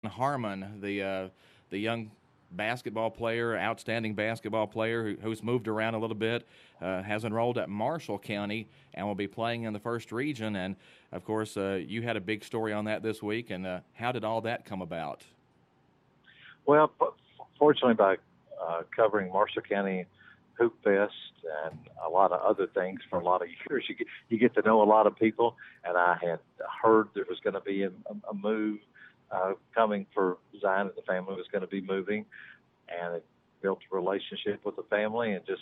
Harmon, the young basketball player, outstanding basketball player who's moved around a little bit, has enrolled at Marshall County and will be playing in the first region. And of course, you had a big story on that this week. And how did all that come about? Well, fortunately, by covering Marshall County Hoop Fest and a lot of other things for a lot of years, you get to know a lot of people. And I had heard there was going to be a move coming for Zion, and the family was going to be moving, and it built a relationship with the family, and just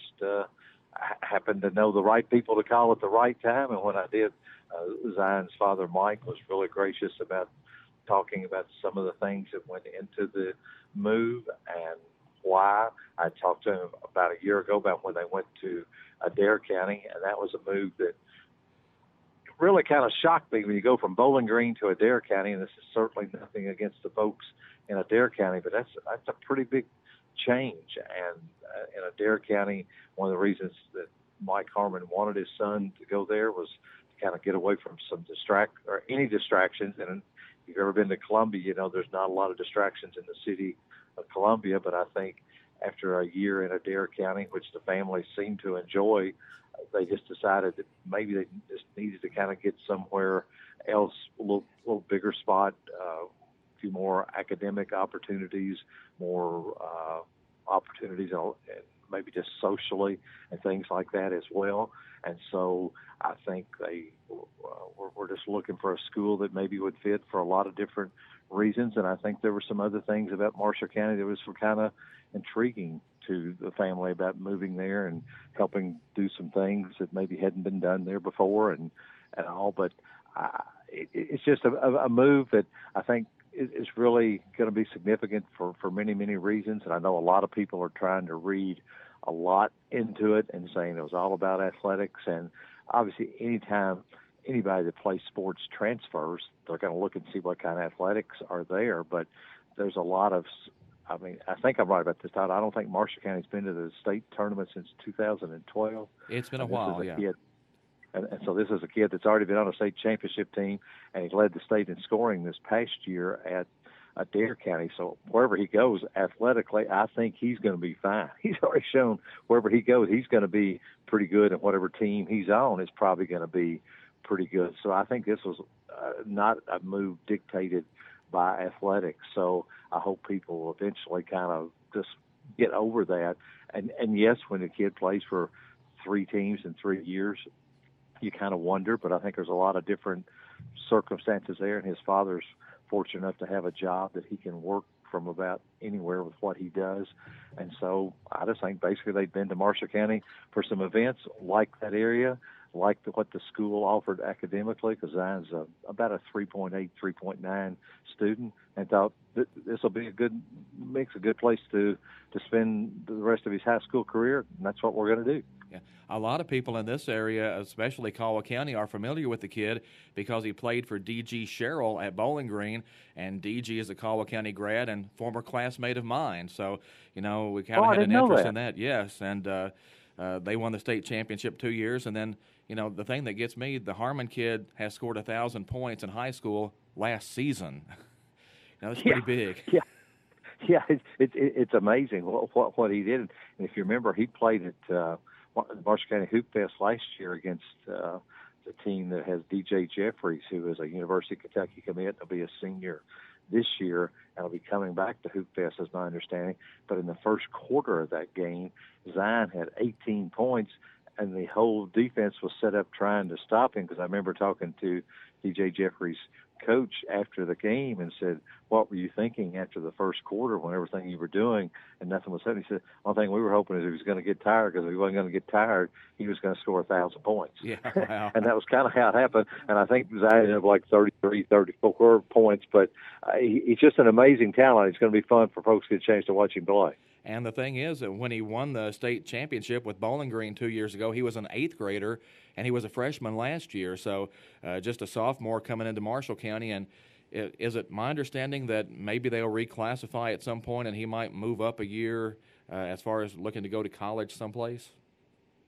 happened to know the right people to call at the right time. And when I did, Zion's father, Mike, was really gracious about talking about some of the things that went into the move and why. I talked to him about a year ago about when they went to Adair County, and that was a move that really kind of shocked me when you go from Bowling Green to Adair County, and this is certainly nothing against the folks in Adair County, but that's a pretty big change. And in Adair County, one of the reasons that Mike Harmon wanted his son to go there was to kind of get away from any distractions. And if you've ever been to Columbia, you know there's not a lot of distractions in the city of Columbia, but I think after a year in Adair County, which the family seemed to enjoy, they just decided that maybe they just needed to kind of get somewhere else, a little bigger spot, a few more academic opportunities, more opportunities, and maybe just socially and things like that as well. And so I think they were just looking for a school that maybe would fit for a lot of different reasons. And I think there were some other things about Marshall County that was kind of intriguing to the family about moving there and helping do some things that maybe hadn't been done there before and all. But it's just a move that I think is really going to be significant for many, many reasons. And I know a lot of people are trying to read a lot into it and saying it was all about athletics. And obviously anytime anybody that plays sports transfers, they're going to look and see what kind of athletics are there. But there's a lot of, I think I'm right about this, Todd. I don't think Marshall County's been to the state tournament since 2012. It's been a while, yeah. And so this is a kid that's already been on a state championship team, and he led the state in scoring this past year at Adair County. So wherever he goes athletically, I think he's going to be fine. He's already shown wherever he goes, he's going to be pretty good, and whatever team he's on is probably going to be pretty good. So I think this was not a move dictated by athletics. So I hope people will eventually kind of just get over that. And yes, when a kid plays for 3 teams in 3 years, you kind of wonder, but I think there's a lot of different circumstances there, and his father's fortunate enough to have a job that he can work from about anywhere with what he does. And so I just think basically they've been to Marshall County for some events, like that area, like what the school offered academically, because Zion's about a 3.8, 3.9 student, and thought this will be a good place to spend the rest of his high school career, and that's what we're going to do. Yeah. A lot of people in this area, especially Caldwell County, are familiar with the kid because he played for D.G. Sherrill at Bowling Green, and D.G. is a Caldwell County grad and former classmate of mine. So, we kind of had an interest in that, yes. And they won the state championship 2 years. And then, the thing that gets me, the Harmon kid has scored 1,000 points in high school last season. That's pretty big. Yeah. Yeah, it's amazing what he did. And if you remember, he played at Marshall County Hoop Fest last year against the team that has DJ Jeffries, who is a University of Kentucky commit. He'll be a senior this year, and he'll be coming back to Hoop Fest, is my understanding. But in the first quarter of that game, Zion had 18 points, and the whole defense was set up trying to stop him, because I remember talking to DJ Jeffries' coach after the game and said, what were you thinking after the first quarter when everything you were doing and nothing was happening? He said, one thing we were hoping is he was going to get tired, because if he wasn't going to get tired, he was going to score 1,000 points. Yeah, wow. And that was kind of how it happened. And I think Zion ended up like 33, 34 points, but he's just an amazing talent. It's going to be fun for folks to get a chance to watch him play. And the thing is that when he won the state championship with Bowling Green 2 years ago, he was an 8th grader, and he was a freshman last year. So just a sophomore coming into Marshall County. And is it my understanding that maybe they'll reclassify at some point and he might move up a year as far as looking to go to college someplace?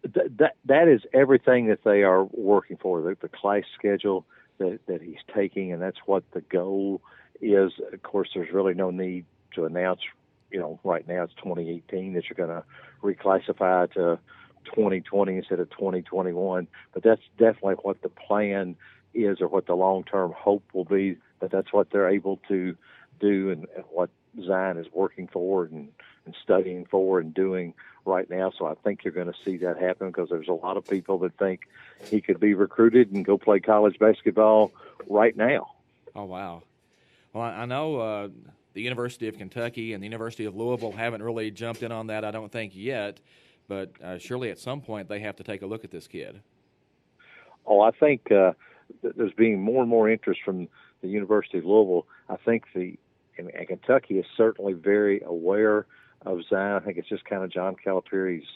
That is everything that they are working for, the class schedule that he's taking, and that's what the goal is, of course, there's really no need to announce, right now it's 2018 that you're going to reclassify to 2020 instead of 2021. But that's definitely what the plan is, or what the long-term hope will be, that that's what they're able to do, and what Zion is working for and studying for and doing right now. So I think you're going to see that happen, because there's a lot of people that think he could be recruited and go play college basketball right now. Oh, wow. Well, I know the University of Kentucky and the University of Louisville haven't really jumped in on that, I don't think, yet. But surely at some point they have to take a look at this kid. Oh, I think there's being more and more interest from the University of Louisville. I think and Kentucky is certainly very aware of Zion. I think it's just kind of John Calipari's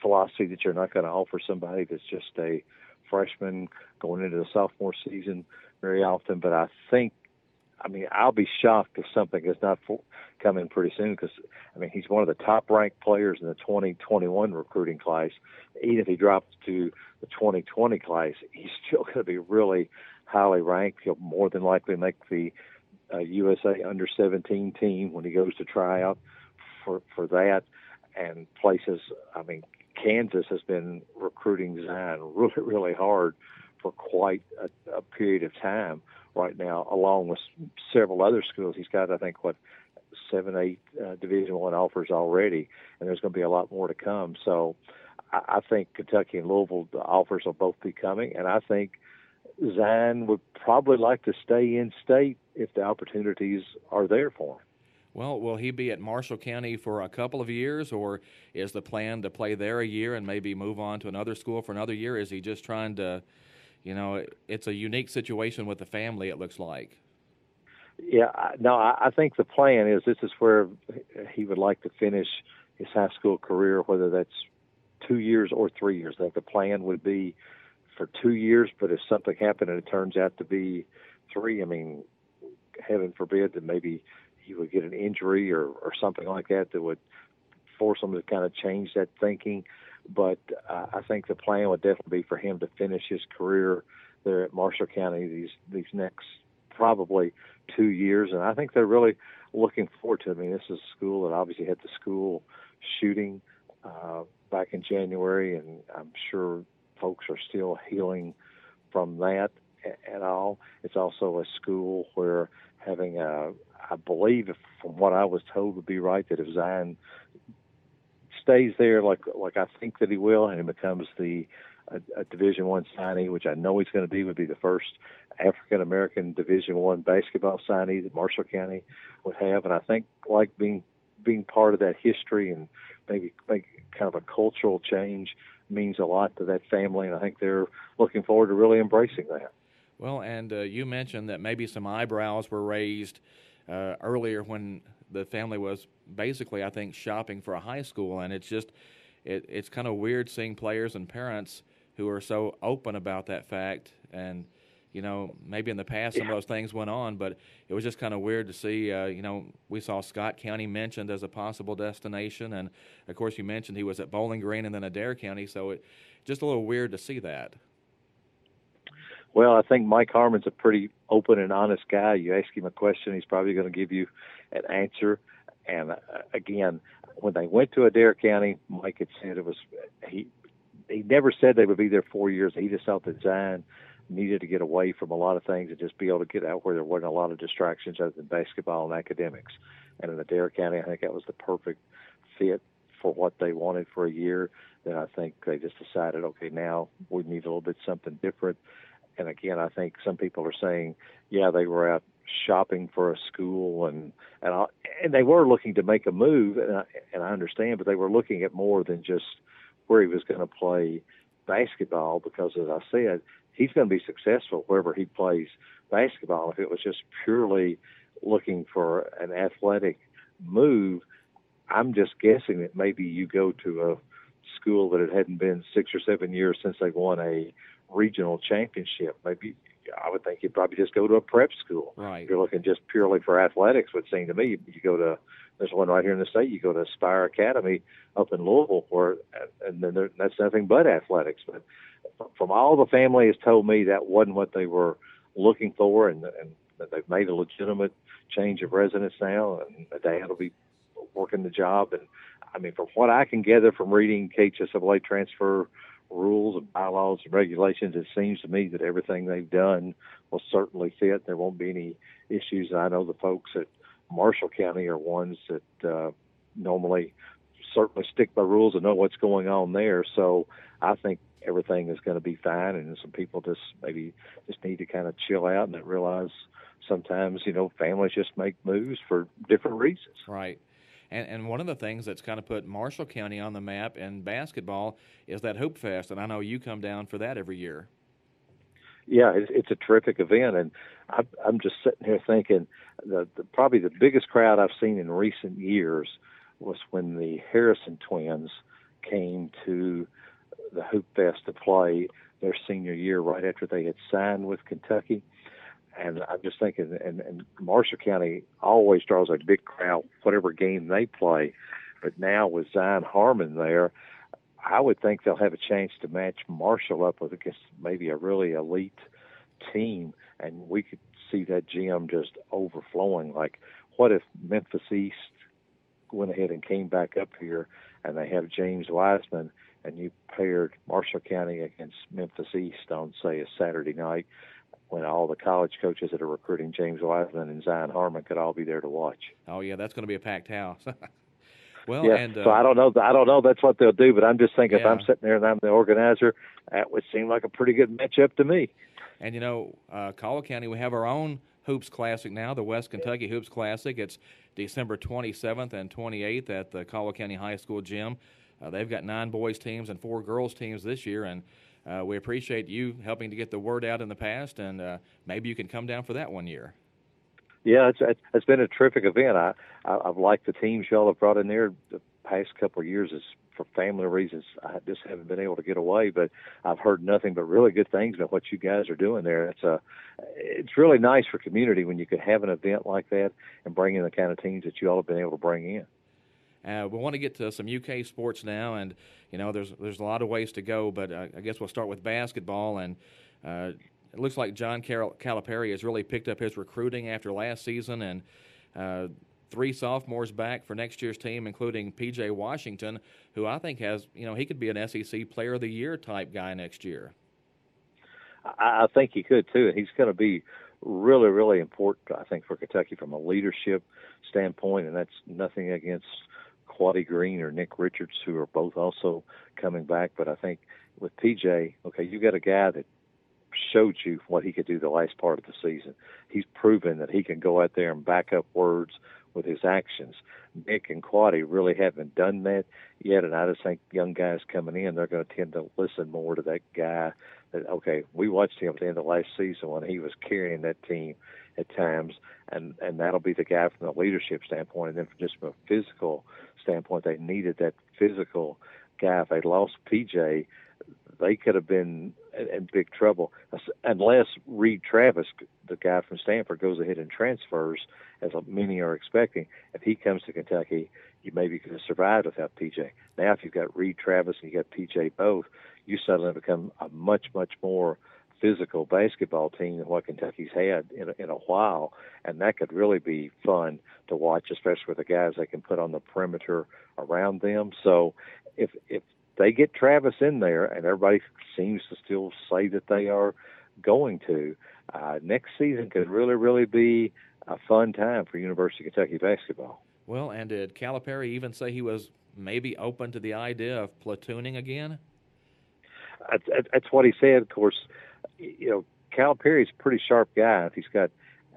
philosophy that you're not going to offer somebody that's just a freshman going into the sophomore season very often. But I'll be shocked if something does not come in pretty soon, because, he's one of the top-ranked players in the 2021 recruiting class. Even if he drops to the 2020 class, he's still going to be really highly ranked. He'll more than likely make the USA under-17 team when he goes to try out for that. And places, Kansas has been recruiting Zion really, really hard for quite a period of time right now, along with several other schools. He's got, I think, 7, 8 Division I offers already, and there's going to be a lot more to come. So I think Kentucky and Louisville, the offers will both be coming, and I think Zion would probably like to stay in state if the opportunities are there for him. Well, will he be at Marshall County for a couple of years, or is the plan to play there a year and maybe move on to another school for another year? Is he just trying to, it's a unique situation with the family, it looks like. Yeah, no, I think the plan is this is where he would like to finish his high school career, whether that's 2 years or 3 years. I think the plan would be for 2 years, but if something happened and it turns out to be 3, heaven forbid that maybe he would get an injury or something like that would force him to kind of change that thinking. But I think the plan would definitely be for him to finish his career there at Marshall County these next probably 2 years. And I think they're really looking forward to it. This is a school that obviously had the school shooting back in January, and I'm sure folks are still healing from that at all. It's also a school where having I believe, from what I was told would be right, that if Zion stays there like I think that he will, and he becomes a Division I signee, which I know he's going to be, would be the first African American Division I basketball signee that Marshall County would have. And I think like being part of that history and maybe make kind of a cultural change means a lot to that family, and I think they're looking forward to really embracing that. Well, and you mentioned that maybe some eyebrows were raised earlier when the family was basically, I think, shopping for a high school, and it's kind of weird seeing players and parents who are so open about that fact. And maybe in the past some of those things went on, but it was just kind of weird to see. We saw Scott County mentioned as a possible destination, and of course you mentioned he was at Bowling Green and then Adair County, so it just a little weird to see that. Well, I think Mike Harmon's a pretty open and honest guy. You ask him a question, he's probably going to give you an answer. And again, when they went to Adair County, Mike had said he never said they would be there 4 years. He just thought that Zion needed to get away from a lot of things and just be able to get out where there wasn't a lot of distractions other than basketball and academics. And in Adair County, I think that was the perfect fit for what they wanted for a year. Then I think they just decided, okay, now we need a little bit something different. And again, I think some people are saying, yeah, they were out shopping for a school and they were looking to make a move, and I understand, but they were looking at more than just where he was going to play basketball, because as I said, he's going to be successful wherever he plays basketball. If it was just purely looking for an athletic move, I'm just guessing that maybe you go to a school that it hadn't been 6 or 7 years since they won a regional championship. Maybe I would think you'd probably just go to a prep school. Right. If you're looking just purely for athletics, would seem to me you go to, there's one right here in the state, you go to Aspire Academy up in Louisville, and then that's nothing but athletics. But from all the family has told me, that wasn't what they were looking for, and they've made a legitimate change of residence now, and the dad will be working the job. And I mean, from what I can gather from reading KHSAA transfer rules and bylaws and regulations, it seems to me that everything they've done will certainly fit. There won't be any issues. And I know the folks at Marshall County are ones that normally certainly stick by rules and know what's going on there. So I think everything is going to be fine, and some people just need to kind of chill out and realize sometimes, families just make moves for different reasons. Right. And one of the things that's kind of put Marshall County on the map in basketball is that Hoop Fest, and I know you come down for that every year. Yeah, it's a terrific event, and I'm just sitting here thinking probably the biggest crowd I've seen in recent years was when the Harrison twins came to the Hoop Fest to play their senior year right after they had signed with Kentucky. And I'm just thinking, and Marshall County always draws a big crowd, whatever game they play. But now with Zion Harmon there, I would think they'll have a chance to match Marshall up with against maybe a really elite team, and we could see that gym just overflowing. Like, what if Memphis East went ahead and came back up here, and they have James Wiseman, and you paired Marshall County against Memphis East on, say, a Saturday night, when all the college coaches that are recruiting James Wiseman and Zion Harmon could all be there to watch. Oh yeah, that's going to be a packed house. Well, yeah. and so I don't know. That's what they'll do, but I'm just thinking, yeah. If I'm sitting there and I'm the organizer, that would seem like a pretty good matchup to me. And Caldwell County, we have our own Hoops Classic now, the West Kentucky Hoops Classic. It's December 27th and 28th at the Caldwell County High School gym. They've got 9 boys teams and 4 girls teams this year, and we appreciate you helping to get the word out in the past, and maybe you can come down for that one year. Yeah, it's been a terrific event. I've liked the teams y'all have brought in there the past couple of years. Is for family reasons, I just haven't been able to get away, but I've heard nothing but really good things about what you guys are doing there. It's really nice for community when you could have an event like that and bring in the kind of teams that you all have been able to bring in. We want to get to some UK sports now, and there's a lot of ways to go, but I guess we'll start with basketball. And it looks like John Calipari has really picked up his recruiting after last season, and 3 sophomores back for next year's team, including P.J. Washington, who I think has, he could be an SEC Player of the Year type guy next year. I think he could too, and he's going to be really, really important, I think, for Kentucky from a leadership standpoint, and that's nothing against Quaddy Green or Nick Richards, who are both also coming back. But I think with PJ, okay, you got a guy that showed you what he could do the last part of the season. He's proven that he can go out there and back up words with his actions. Nick and Quaddy really haven't done that yet, and I just think young guys coming in, they're going to tend to listen more to that guy. That, okay, we watched him at the end of last season when he was carrying that team at times, and that'll be the guy from the leadership standpoint. And then just from a physical standpoint, they needed that physical guy. If they lost PJ, they could have been in big trouble unless Reed Travis, the guy from Stanford, goes ahead and transfers, as many are expecting. If he comes to Kentucky, you maybe could have survived without PJ. Now, if you've got Reed Travis and you got PJ both, you suddenly become a much, much more physical basketball team than what Kentucky's had in a while, and that could really be fun to watch, especially with the guys they can put on the perimeter around them. So if they get Travis in there, and everybody seems to still say that they are going to, next season could really, really be a fun time for University of Kentucky basketball. Well, and did Calipari even say he was maybe open to the idea of platooning again? That's what he said. Of course, Calipari's a pretty sharp guy. If he's got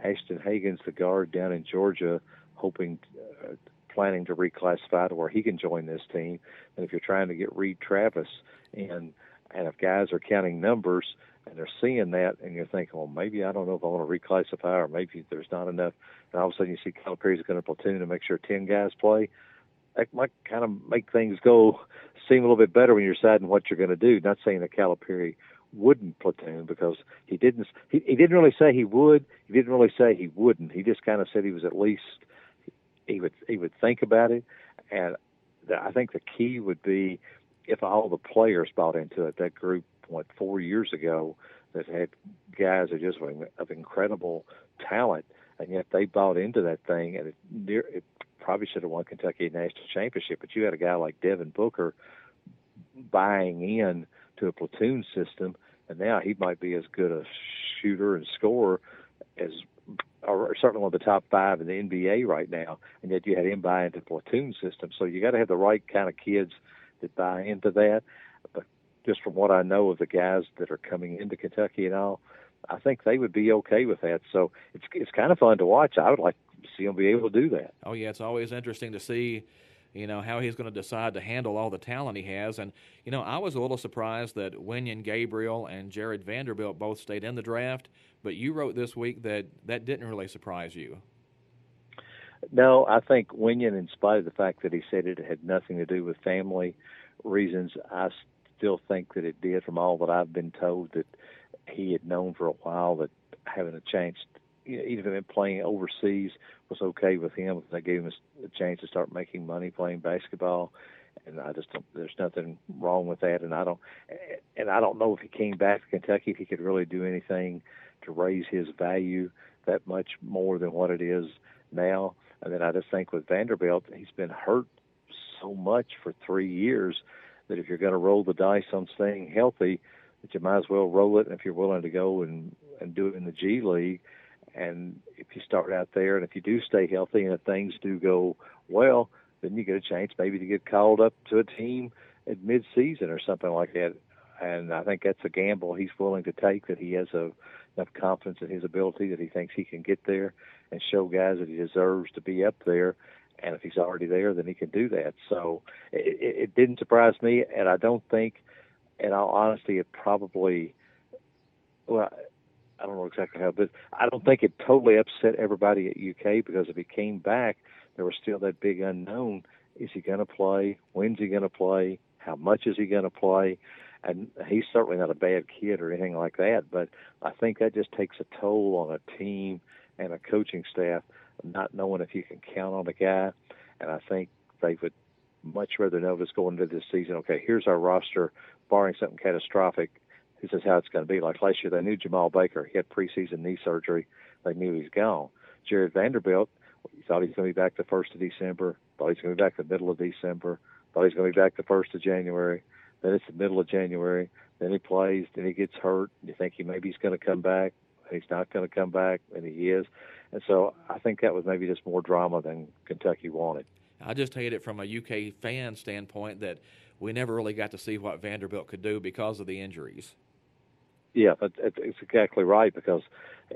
Ashton Hagans, the guard down in Georgia, planning to reclassify to where he can join this team, and if you're trying to get Reed Travis in, and if guys are counting numbers and they're seeing that, and you're thinking, well, maybe I don't know if I want to reclassify, or maybe there's not enough, and all of a sudden you see Calipari's going to platoon and make sure 10 guys play, that might kind of make things seem a little bit better when you're deciding what you're going to do. Not saying that Calipari wouldn't platoon, because he didn't really say he would. He didn't really say he wouldn't. He just kind of said he was at least he would think about it. And I think the key would be if all the players bought into it. That group 4 years ago that had guys that just were of incredible talent, and yet they bought into that thing, and it probably should have won Kentucky a national championship. But you had a guy like Devin Booker buying in to a platoon system, and now he might be as good a shooter and scorer as, or certainly one of the top 5 in the NBA right now, and yet you had him buy into the platoon system. So you got to have the right kind of kids that buy into that. But just from what I know of the guys that are coming into Kentucky and all, I think they would be okay with that. So it's kind of fun to watch. I would like to see him be able to do that. Oh, yeah, it's always interesting to see, how he's going to decide to handle all the talent he has. And, I was a little surprised that Wenyen Gabriel and Jared Vanderbilt both stayed in the draft, but you wrote this week that didn't really surprise you. No, I think Wenyen, in spite of the fact that he said it had nothing to do with family reasons, I still think that it did, from all that I've been told, that he had known for a while that having a chance, even playing overseas, was okay with him. They gave him a chance to start making money playing basketball, and I just don't. There's nothing wrong with that. And I don't know if he came back to Kentucky if he could really do anything to raise his value that much more than what it is now. And then I just think with Vanderbilt, he's been hurt so much for 3 years that if you're going to roll the dice on staying healthy, that you might as well roll it. And if you're willing to go and do it in the G League, and if you start out there, and if you do stay healthy, and if things do go well, then you get a chance maybe to get called up to a team at mid-season or something like that. And I think that's a gamble he's willing to take, that he has enough confidence in his ability that he thinks he can get there and show guys that he deserves to be up there. And if he's already there, then he can do that. So it didn't surprise me, and I don't think, in all honesty, it probably, well, I don't know exactly how, but I don't think it totally upset everybody at UK, because if he came back, there was still that big unknown. Is he going to play? When's he going to play? How much is he going to play? And he's certainly not a bad kid or anything like that, but I think that just takes a toll on a team and a coaching staff, not knowing if you can count on a guy. And I think they would much rather know this going into this season, okay, here's our roster, barring something catastrophic, this is how it's going to be. Like last year, they knew Jamal Baker. He had preseason knee surgery. They knew he's gone. Jared Vanderbilt, you thought he was going to be back the 1st of December, thought he was going to be back the middle of December, thought he was going to be back the 1st of January. Then it's the middle of January. Then he plays. Then he gets hurt. You think maybe he's going to come back. And he's not going to come back, and he is. And so I think that was maybe just more drama than Kentucky wanted. I just hate it from a UK fan standpoint that we never really got to see what Vanderbilt could do because of the injuries. Yeah, it's exactly right, because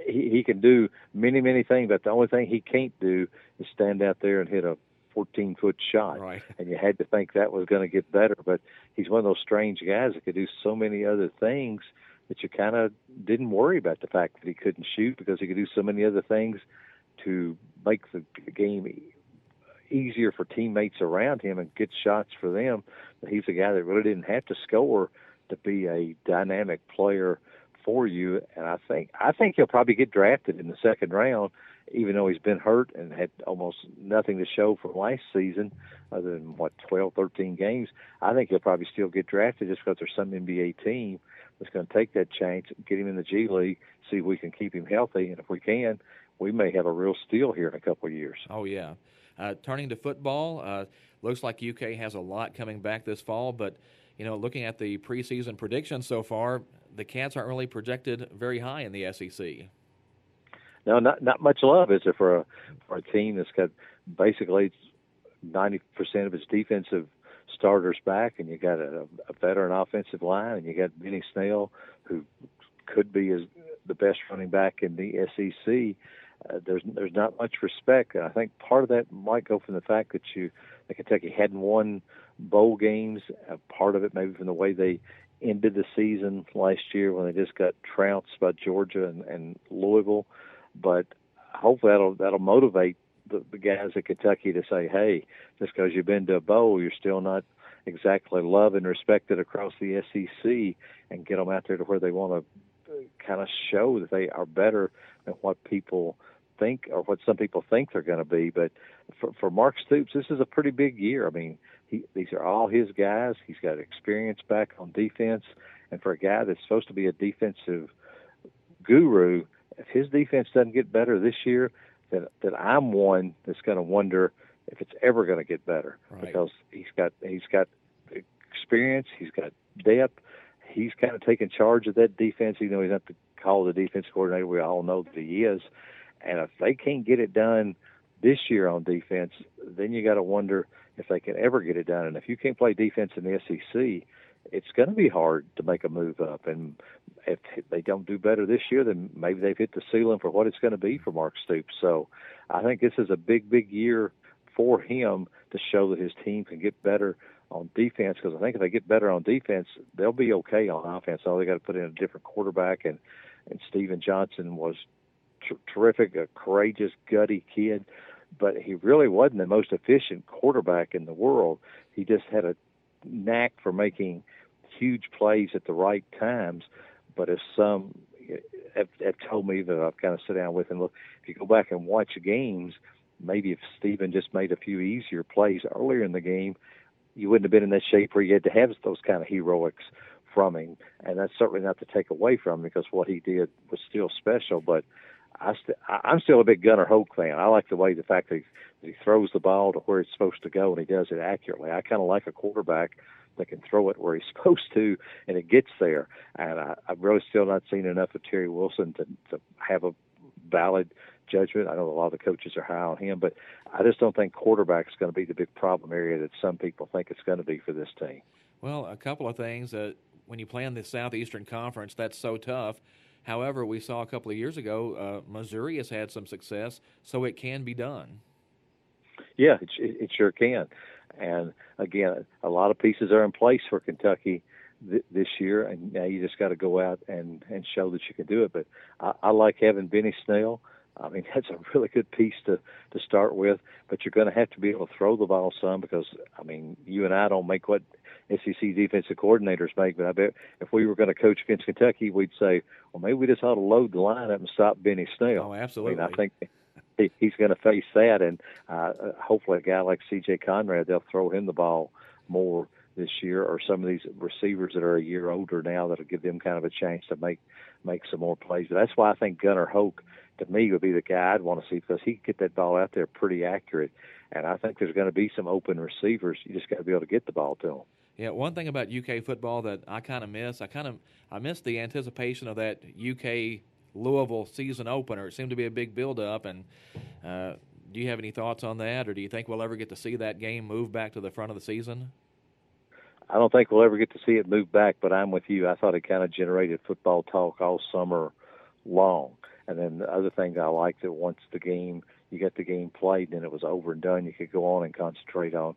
he can do many, many things, but the only thing he can't do is stand out there and hit a 14-foot shot. Right. And you had to think that was going to get better, but he's one of those strange guys that could do so many other things that you kind of didn't worry about the fact that he couldn't shoot, because he could do so many other things to make the game easier for teammates around him and get shots for them. But he's a guy that really didn't have to score to be a dynamic player for you. And I think he'll probably get drafted in the 2nd round, even though he's been hurt and had almost nothing to show from last season other than, 12, 13 games. I think he'll probably still get drafted just because there's some NBA team that's going to take that chance, get him in the G League, see if we can keep him healthy. And if we can, we may have a real steal here in a couple of years. Oh, yeah. Turning to football, looks like UK has a lot coming back this fall, but, looking at the preseason predictions so far, the Cats aren't really projected very high in the SEC. No, not much love, is there, for a team that's got basically 90% of its defensive starters back, and you got a veteran offensive line, and you got Benny Snell, who could be the best running back in the SEC. There's not much respect, and I think part of that might go from the fact that Kentucky hadn't won bowl games. Part of it maybe from the way they ended the season last year when they just got trounced by Georgia and Louisville. But hopefully that'll motivate the guys at Kentucky to say, hey, just because you've been to a bowl, you're still not exactly loved and respected across the SEC, and get them out there to where they want to kind of show that they are better than what people think or what some people think they're going to be. But for Mark Stoops, this is a pretty big year. I mean, these are all his guys. He's got experience back on defense. And for a guy that's supposed to be a defensive guru, if his defense doesn't get better this year, then I'm one that's going to wonder if it's ever going to get better, because he's got experience, he's got depth, he's kind of taking charge of that defense. He's not the call the defense coordinator. We all know that he is, and if they can't get it done this year on defense, then you got to wonder if they can ever get it done. And if you can't play defense in the SEC, it's going to be hard to make a move up. And if they don't do better this year, then maybe they've hit the ceiling for what it's going to be for Mark Stoops. So I think this is a big, big year for him to show that his team can get better on defense, because I think if they get better on defense, they'll be okay on offense. All they got to put in a different quarterback, and Steven Johnson was terrific, a courageous, gutty kid, but he really wasn't the most efficient quarterback in the world. He just had a knack for making huge plays at the right times. But as some have told me that I've kind of sat down with and look, if you go back and watch games, maybe if Steven just made a few easier plays earlier in the game, you wouldn't have been in that shape where you had to have those kind of heroics from him. And that's certainly not to take away from him, because what he did was still special. But I'm still a big Gunnar Hoke fan. I like the fact that he throws the ball to where it's supposed to go, and he does it accurately. I kind of like a quarterback that can throw it where he's supposed to, and it gets there. And I've really still not seen enough of Terry Wilson to have a valid judgment. I know a lot of the coaches are high on him, but I just don't think quarterback is going to be the big problem area that some people think it's going to be for this team. Well, a couple of things. When you play in the Southeastern Conference, that's so tough. However, we saw a couple of years ago, Missouri has had some success, so it can be done. Yeah, it sure can. And, again, a lot of pieces are in place for Kentucky this year, and now you just got to go out and show that you can do it. But I like having Benny Snell. I mean, that's a really good piece to start with, but you're going to have to be able to throw the ball some, because, I mean, you and I don't make what SEC defensive coordinators make, but I bet if we were going to coach against Kentucky, we'd say, well, maybe we just ought to load the lineup and stop Benny Snell. Oh, absolutely. I mean, I think he's going to face that, and hopefully a guy like C.J. Conrad, they'll throw him the ball more this year, or some of these receivers that are a year older now that'll give them kind of a chance to make some more plays. But that's why I think Gunnar Hoke, to me, would be the guy I'd want to see, because he can get that ball out there pretty accurate. And I think there's going to be some open receivers. You just got to be able to get the ball to them. Yeah, one thing about UK football that I kind of miss, I miss the anticipation of that UK Louisville season opener. It seemed to be a big build-up, and do you have any thoughts on that, or do you think we'll ever get to see that game move back to the front of the season? I don't think we'll ever get to see it move back, but I'm with you. I thought it kind of generated football talk all summer long. And then the other thing I liked, that once you got the game played and it was over and done, you could go on and concentrate on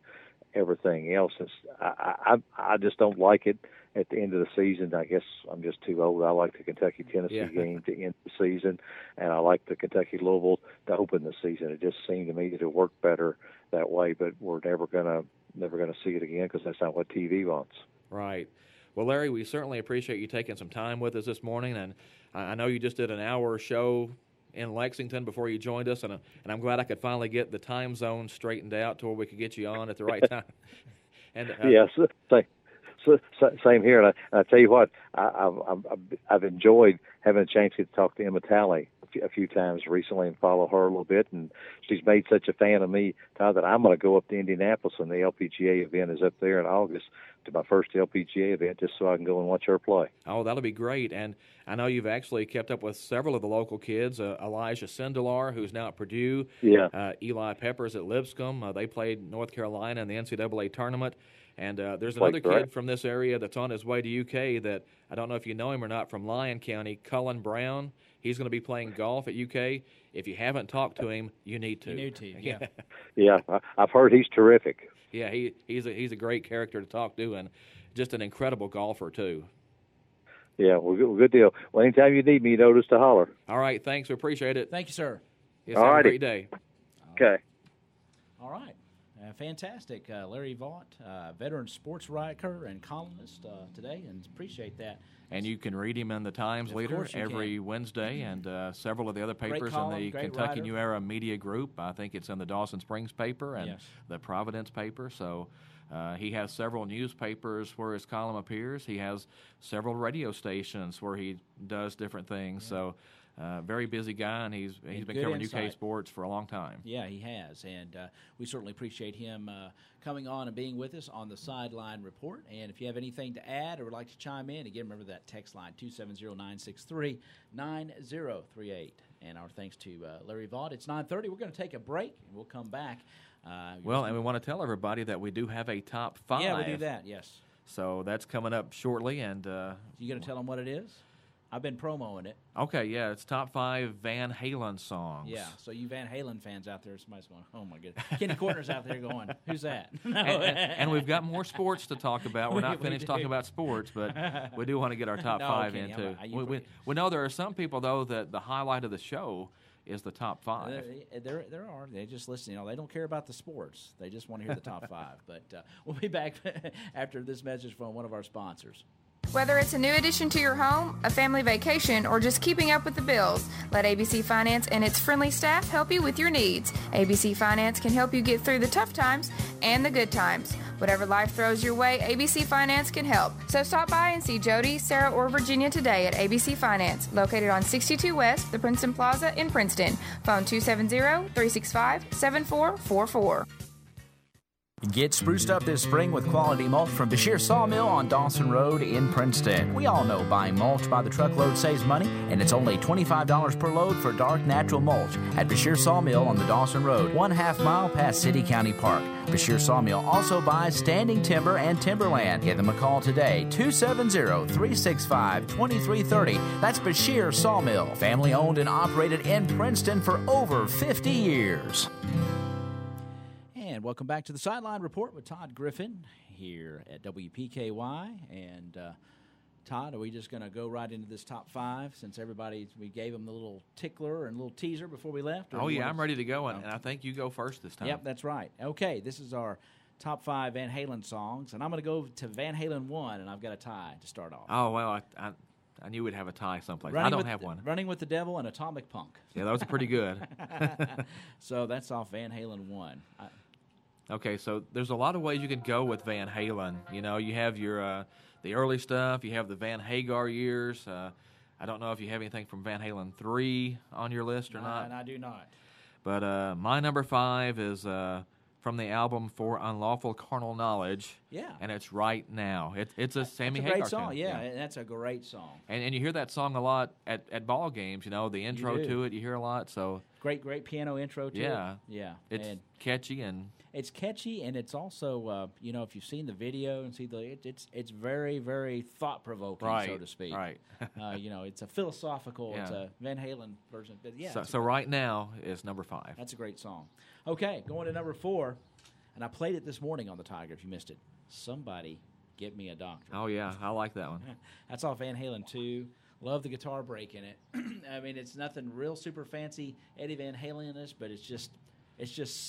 everything else. I just don't like it at the end of the season. I guess I'm just too old. I like the Kentucky-Tennessee game to end the season, and I like the Kentucky-Louisville to open the season. It just seemed to me that it worked better that way, but we're never gonna see it again, because that's not what TV wants. Right. Well, Larry, we certainly appreciate you taking some time with us this morning, and I know you just did an hour show in Lexington before you joined us, and I'm glad I could finally get the time zone straightened out to where we could get you on at the right time. And yes, same here. And I tell you what, I've enjoyed having a chance to talk to Emma Talley a few times recently and follow her a little bit, and she's made such a fan of me, Todd, that I'm going to go up to Indianapolis, and the LPGA event is up there in August, to my first LPGA event, just so I can go and watch her play. Oh, that'll be great. And I know you've actually kept up with several of the local kids, Elijah Sindelar, who's now at Purdue, Eli Peppers at Lipscomb. They played North Carolina in the NCAA tournament. And there's another kid from this area that's on his way to UK that I don't know if you know him or not, from Lyon County, Cullen Brown. He's going to be playing golf at UK. If you haven't talked to him, you need to. You need to, yeah. Yeah, I've heard he's terrific. Yeah, he's a great character to talk to, and just an incredible golfer, too. Yeah, well, good deal. Well, anytime you need me, you know just to holler. All right, thanks. We appreciate it. Thank you, sir. Yes, have a great day. Okay. All right. Fantastic. Larry Vaught, veteran sports writer and columnist today, and appreciate that. And you can read him in the Times Leader every Wednesday, and several of the other papers in the Kentucky New Era Media Group. I think it's in the Dawson Springs paper and the Providence paper. So he has several newspapers where his column appears. He has several radio stations where he does different things. So Very busy guy, and he's been good covering insight. UK sports for a long time. Yeah, he has, and we certainly appreciate him coming on and being with us on the Sideline Report. And if you have anything to add or would like to chime in, again, remember that text line, 270-963-9038. And our thanks to Larry Vaught. It's 9:30. We're going to take a break, and we'll come back. And we want to tell everybody that we do have a top 5. Yeah, we'll do that, yes. So that's coming up shortly. And You going to tell them what it is? I've been promoting it. Okay, yeah, it's top 5 Van Halen songs. Yeah, so you Van Halen fans out there, somebody's going, oh, my goodness. Kenny Courtner's out there going, who's that? And we've got more sports to talk about. We're not finished talking about sports, but we do want to get our top 5 Kenny, in, too. we know there are some people, though, that the highlight of the show is the top 5. There are. They just listen. They don't care about the sports. They just want to hear the top 5. But we'll be back after this message from one of our sponsors. Whether it's a new addition to your home, a family vacation, or just keeping up with the bills, let ABC Finance and its friendly staff help you with your needs. ABC Finance can help you get through the tough times and the good times. Whatever life throws your way, ABC Finance can help. So stop by and see Jody, Sarah, or Virginia today at ABC Finance, located on 62 West, the Princeton Plaza in Princeton. Phone 270-365-7444. Get spruced up this spring with quality mulch from Bashir Sawmill on Dawson Road in Princeton. We all know buying mulch by the truckload saves money, and it's only $25 per load for dark natural mulch at Bashir Sawmill on the Dawson Road, 1/2 mile past City County Park. Bashir Sawmill also buys standing timber and timberland. Give them a call today, 270-365-2330. That's Bashir Sawmill, family owned and operated in Princeton for over 50 years. And welcome back to the Sideline Report with Todd Griffin here at WPKY. And Todd, are we just going to go right into this top 5 since we gave them the little tickler and little teaser before we left? Oh, yeah, I'm ready to go, and I think you go first this time. Yep, that's right. Okay, this is our top 5 Van Halen songs, and I'm going to go to Van Halen 1, and I've got a tie to start off. Oh, well, I knew we'd have a tie someplace. I don't have one. Running with the Devil and Atomic Punk. Yeah, those are pretty good. So that's off Van Halen 1. Okay, so there's a lot of ways you could go with Van Halen. You know, you have your the early stuff. You have the Van Hagar years. I don't know if you have anything from Van Halen 3 on your list or not. And I do not. But my number 5 is from the album For Unlawful Carnal Knowledge. Yeah. And it's Right Now. It's a Sammy Hagar great song. tune. Yeah, that's a great song. And you hear that song a lot at ball games. You know, the intro to it you hear a lot. So great piano intro to it. Yeah. It's catchy and it's catchy, and it's also if you've seen the video and it's very, very thought provoking, so to speak. Right. It's a philosophical. It's a Van Halen version. But yeah. So Right Now is number 5. That's a great song. Okay, going to number 4, and I played it this morning on the Tiger. If you missed it, Somebody Get Me a Doctor. Oh yeah, I like that one. That's off Van Halen 2. Love the guitar break in it. I mean, it's nothing real super fancy Eddie Van Halen-ish, but it's just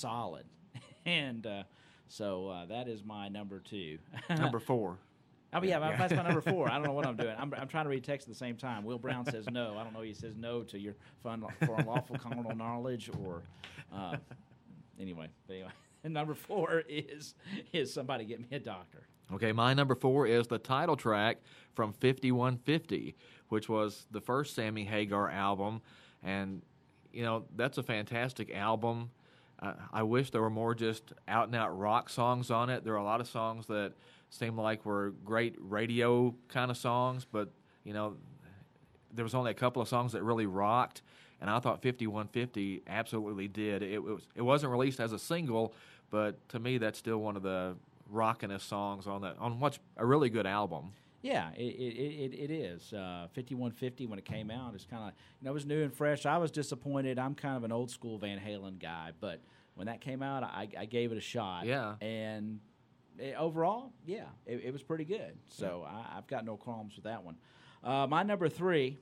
solid. And so that is my number 2. Number 4. Oh, yeah, that's my number 4. I don't know what I'm doing. I'm trying to read text at the same time. Will Brown says no. I don't know if he says no to your for unlawful carnal knowledge or anyway. But anyway, number 4 is Somebody Get Me a Doctor. Okay, my number 4 is the title track from 5150, which was the first Sammy Hagar album. And, that's a fantastic album. I wish there were more just out-and-out rock songs on it. There are a lot of songs that seem like were great radio kind of songs, but, there was only a couple of songs that really rocked, and I thought 5150 absolutely did. It wasn't released as a single, but to me that's still one of the rockinest songs on what's a really good album. Yeah, it is. 5150 when it came out, it's kind of it was new and fresh. I was disappointed. I'm kind of an old school Van Halen guy, but when that came out, I gave it a shot. Yeah, and overall, yeah, it was pretty good. So I've got no qualms with that one. My number 3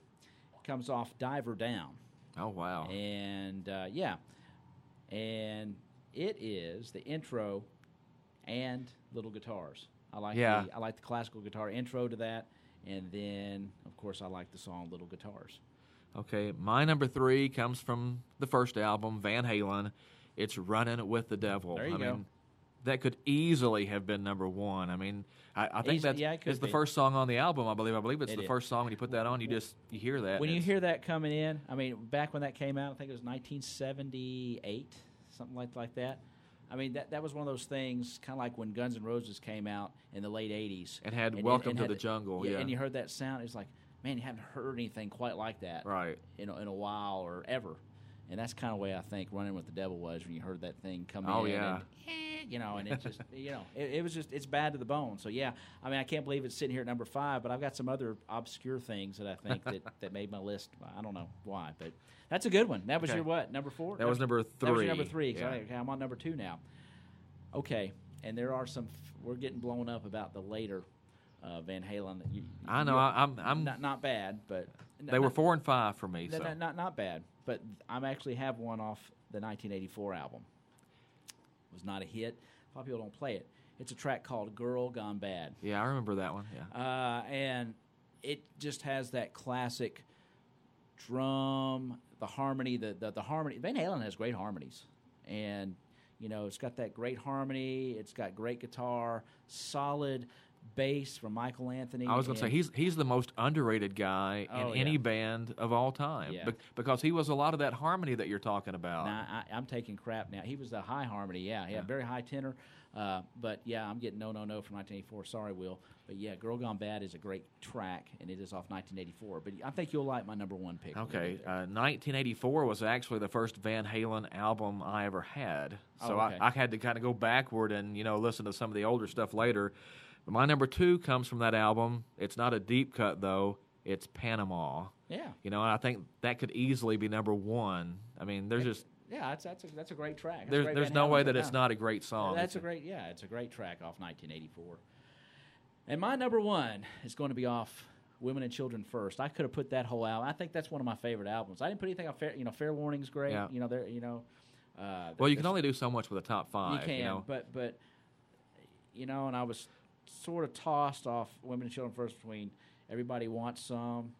comes off Diver Down. Oh wow! And and it is the intro and little guitars. I like the classical guitar intro to that, and then of course I like the song Little Guitars. Okay, my number 3 comes from the first album, Van Halen. It's Running with the Devil. There you go. that could easily have been number one. I mean, I think that's it's the first song on the album, I believe. I believe it's the first song. When you put that on, you hear that. When you hear that coming in, I mean, back when that came out, I think it was 1978, something like that. I mean, that was one of those things, kind of like when Guns N' Roses came out in the late 80s. And had Welcome to the Jungle, yeah. And you heard that sound, it's like, man, you haven't heard anything quite like that in a while or ever. And that's kind of the way I think Running with the Devil was when you heard that thing come in. Oh, yeah. And it just, it was just, it's bad to the bone. So, yeah, I mean, I can't believe it's sitting here at number 5, but I've got some other obscure things that I think that made my list. I don't know why, but that's a good one. That was your what, number 4? That was number 3. That was your number 3. Yeah. Okay, I'm on number 2 now. Okay, and there are some, we're getting blown up about the later Van Halen. I know, I'm not bad, but they were 4 and 5 for me. So. Not bad, but I actually have one off the 1984 album. It was not a hit. A lot of people don't play it. It's a track called "Girl Gone Bad." Yeah, I remember that one. Yeah, and it just has that classic drum, the harmony, the harmony. Van Halen has great harmonies, and it's got that great harmony. It's got great guitar, solid bass from Michael Anthony. I was going to say he's the most underrated guy in any band of all time because he was a lot of that harmony that you're talking about. Nah, I'm taking crap now. He was the high harmony, yeah, very high tenor. But yeah, I'm getting no from 1984. Sorry, Will. But yeah, "Girl Gone Bad" is a great track, and it is off 1984. But I think you'll like my number 1 pick. Okay, 1984 was actually the first Van Halen album I ever had, so I had to kind of go backward and listen to some of the older stuff later. But my number 2 comes from that album. It's not a deep cut though. It's "Panama." Yeah. And I think that could easily be number 1. I mean, there's just. Yeah, that's a great track. There's no way that it's not a great song. It's a great track off 1984. And my number 1 is going to be off "Women and Children First." I could have put that whole album. I think that's one of my favorite albums. I didn't put anything on Fair Warning's great. Yeah. Well, you can only do so much with a top 5. You can, but and I was sort of tossed off "Women and Children First" between "Everybody Wants Some"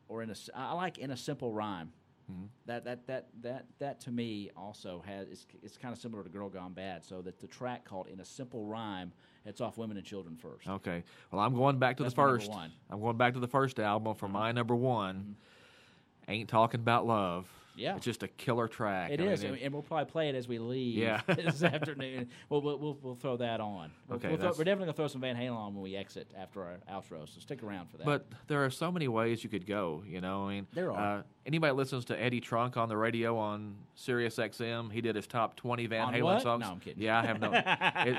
or I like "In a Simple Rhyme." Mm-hmm. That to me also it's kind of similar to "Girl Gone Bad." So that the track called "In a Simple Rhyme," it's off "Women and Children First." Okay. Well, I'm going back to the first. I'm going back to the first album for my number 1. Mm-hmm. "Ain't Talking About Love." Yeah, it's just a killer track. It is, and we'll probably play it as we leave. Yeah. This afternoon. We'll throw that on. Okay, we're definitely gonna throw some Van Halen on when we exit after our outro. So stick around for that. But there are so many ways you could go. I mean, there are. Anybody listens to Eddie Trunk on the radio on Sirius XM? He did his top 20 Van Halen what? songs. No, I'm kidding. Yeah, I have no.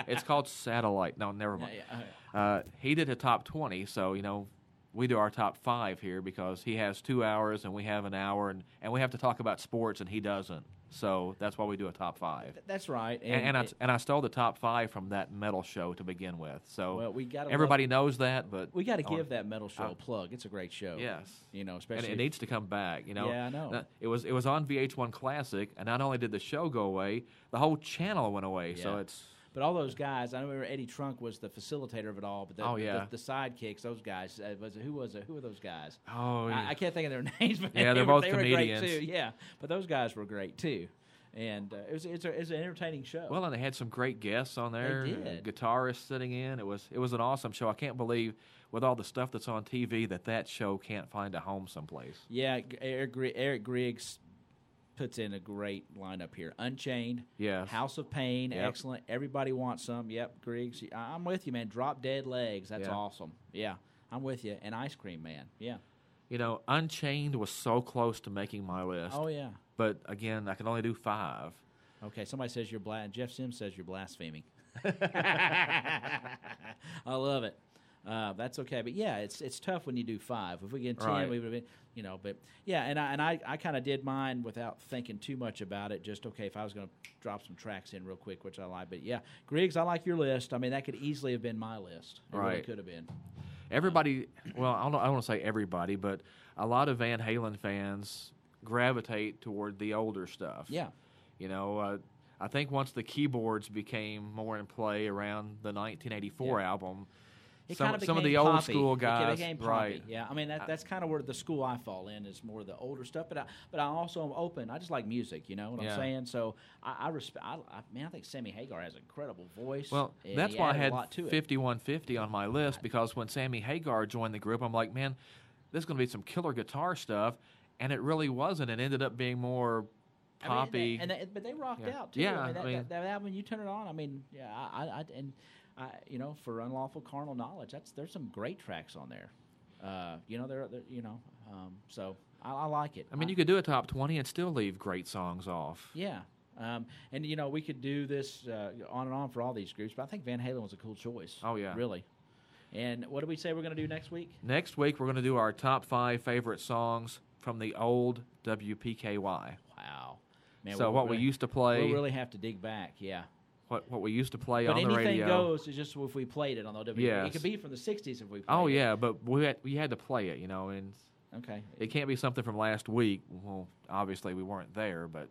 It's called Satellite. No, never mind. Yeah. He did a top 20, so we do our top 5 here because he has 2 hours and we have an hour, and we have to talk about sports and he doesn't. So that's why we do a top 5. That's right. And I stole the top 5 from that metal show to begin with. So well, everybody knows that, but we got to give that metal show a plug. It's a great show. Yes. Especially and it needs to come back. Yeah, I know. It was on VH1 Classic, and not only did the show go away, the whole channel went away. Yeah. So it's. But all those guys, I remember Eddie Trunk was the facilitator of it all. But the sidekicks, those guys, who were those guys? Oh, yeah. I can't think of their names. But yeah, they're both they comedians. Were great too. Yeah, but those guys were great too, and it's an entertaining show. Well, and they had some great guests on there. They did. Guitarists sitting in. It was an awesome show. I can't believe with all the stuff that's on TV that show can't find a home someplace. Yeah, Eric Griggs puts in a great lineup here. Unchained, yes. House of Pain, excellent. Everybody Wants Some, yep. Griggs, I'm with you, man. Drop Dead Legs, that's awesome. Yeah, I'm with you. And Ice Cream Man, yeah. Unchained was so close to making my list. Oh yeah. But again, I can only do 5. Okay, somebody says you're Jeff Sims says you're blaspheming. I love it. That's okay, but yeah, it's tough when you do 5. If we get 10, we would have been, But yeah, and I kind of did mine without thinking too much about it. Just okay, if I was going to drop some tracks in real quick, which I like. But yeah, Griggs, I like your list. I mean, that could easily have been my list. It really could have been. Everybody, well, I don't want to say everybody, but a lot of Van Halen fans gravitate toward the older stuff. Yeah. I think once the keyboards became more in play around the 1984 album. It some kind of the old school It guys, became poppy. right? Yeah, I mean that's kind of where the school I fall in is more the older stuff. But I also am open. I just like music. You know what I'm saying? So I respect. I think Sammy Hagar has an incredible voice. Well, and that's he why I added a had lot to it. 5150 on my list, because when Sammy Hagar joined the group, I'm like, man, there's going to be some killer guitar stuff, and it really wasn't. It ended up being more poppy. But they rocked out too. Yeah, I mean, that album, you turn it on. I mean, yeah, you know, for Unlawful Carnal Knowledge, there's some great tracks on there. You know, so I like it. I mean, you could do a top 20 and still leave great songs off. Yeah. And you know, we could do this on and on for all these groups, but I think Van Halen was a cool choice. Oh yeah, really. And what do we say we're going to do next week? Next week we're going to do our top 5 favorite songs from the old WPKY. Wow. Man, so what we used to play. We'll really have to dig back. Yeah. What we used to play but on the radio. But anything goes. It's just if we played it on the WPKY. Yes. It could be from the '60s if we played it. Oh yeah, but we had to play it, you know, and okay. It can't be something from last week. Well, obviously we weren't there, but.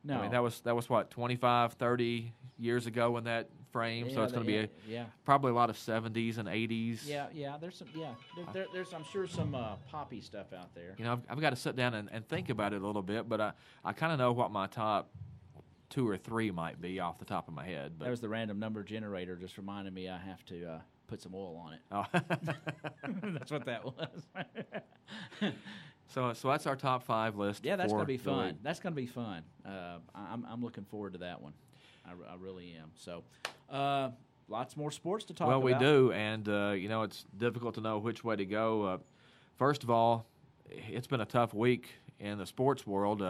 No. I mean, that was what, 25, 30 years ago in that frame, yeah, so it's going to be probably a lot of 70s and 80s. Yeah, there's some, there's I'm sure some poppy stuff out there. You know, I've got to sit down and think about it a little bit, but I kind of know what my top 2 or 3 might be off the top of my head. But that was the random number generator just reminded me I have to put some oil on it. Oh. That's what that was. So that's our top 5 list. Yeah, that's going to be fun. That's going to be fun. I'm looking forward to that one. I really am. So, lots more sports to talk about. Well, we do, and you know, it's difficult to know which way to go. First of all, it's been a tough week in the sports world.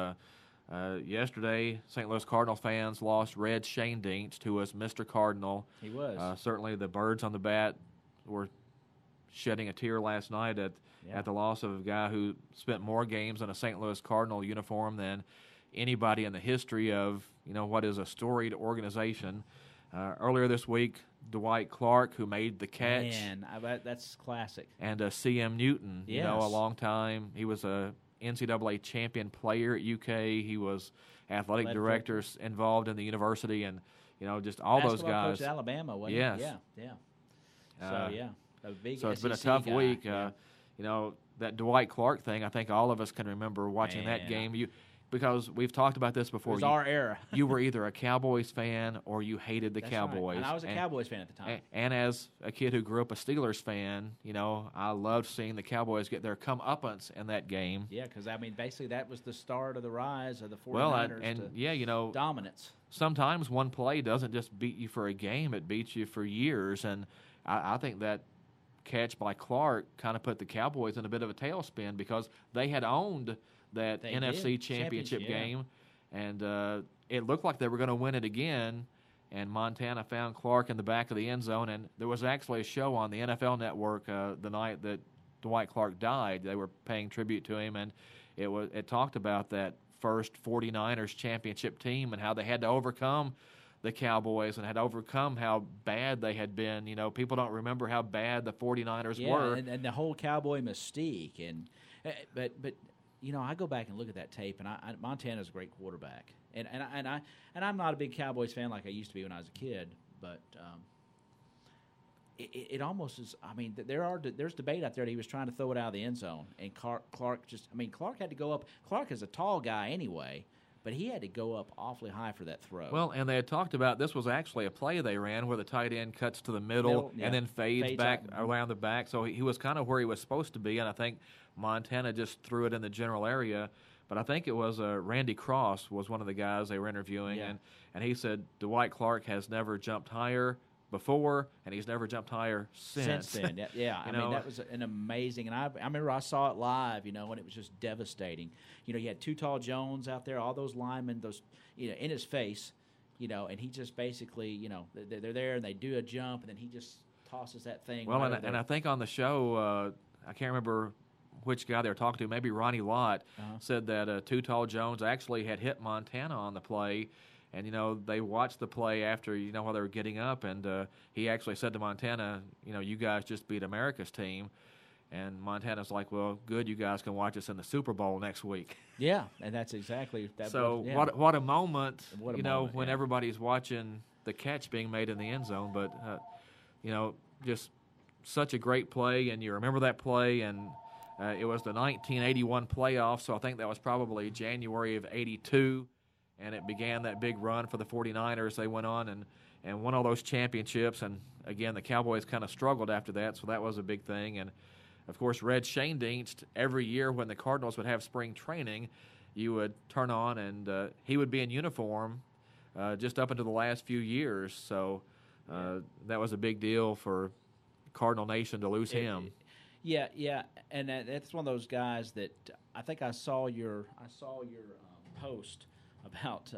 Yesterday, St. Louis Cardinal fans lost Red Shane Dienst, who was Mr. Cardinal. He was. Certainly, the birds on the bat were shedding a tear last night at the loss of a guy who spent more games in a St. Louis Cardinal uniform than anybody in the history of, you know, what is a storied organization. Earlier this week, Dwight Clark, who made the catch. Man, I bet that's classic. And C.M. Newton, yes. You know, a long time. He was a NCAA champion player at UK. He was athletic director involved in the university, and, you know, just all those guys. Coach at Alabama, wasn't yes. he? Yeah. So, a big so it's SEC been a tough guy. week. Yeah. You know, that Dwight Clark thing, I think all of us can remember watching that game. Because we've talked about this before. It was our era. You were either a Cowboys fan or you hated the Cowboys. Right. And I was a Cowboys fan at the time. And as a kid who grew up a Steelers fan, you know, I loved seeing the Cowboys get their comeuppance in that game. Yeah, because, I mean, basically that was the start of the rise of the 49ers and you know, dominance. Sometimes one play doesn't just beat you for a game, it beats you for years. And I think that catch by Clark kind of put the Cowboys in a bit of a tailspin because they had owned that NFC championship game, and it looked like they were going to win it again, and Montana found Clark in the back of the end zone, and there was actually a show on the NFL Network the night that Dwight Clark died. They were paying tribute to him, and it talked about that first 49ers championship team and how they had to overcome the Cowboys and had overcome how bad they had been. You know, people don't remember how bad the 49ers were. And the whole Cowboy mystique. And but you know, I go back and look at that tape, and Montana's a great quarterback. And I'm not a big Cowboys fan like I used to be when I was a kid, but it almost is. I mean, there's debate out there that he was trying to throw it out of the end zone, and Clark had to go up. Clark is a tall guy anyway, but he had to go up awfully high for that throw. Well, and they had talked about this was actually a play they ran where the tight end cuts to the middle and then fades back around the back. So he was kind of where he was supposed to be, and I think Montana just threw it in the general area. But I think it was Randy Cross was one of the guys they were interviewing, and he said Dwight Clark has never jumped higher before, and he's never jumped higher since. Since then, yeah. I mean, that was an amazing, and I remember I saw it live, you know, and it was just devastating. You know, you had Too Tall Jones out there, all those linemen, in his face, you know, and he just basically, you know, they're there and they do a jump, and then he just tosses that thing. Well, and I think on the show, I can't remember which guy they were talking to, maybe Ronnie Lott, said that Too Tall Jones actually had hit Montana on the play. And, you know, they watched the play after, you know, while they were getting up, and he actually said to Montana, you know, you guys just beat America's team. And Montana's like, well, good, you guys can watch us in the Super Bowl next week. Yeah, and that's exactly that. So what a moment, when everybody's watching the catch being made in the end zone. But, you know, just such a great play, and you remember that play, and it was the 1981 playoffs, so I think that was probably January of 82, and it began that big run for the 49ers. They went on and won all those championships, and again, the Cowboys kind of struggled after that, so that was a big thing. And, of course, Red Schoendienst, every year when the Cardinals would have spring training, you would turn on, and he would be in uniform just up until the last few years, so that was a big deal for Cardinal Nation to lose him. Yeah, and that's one of those guys that I think I saw your post about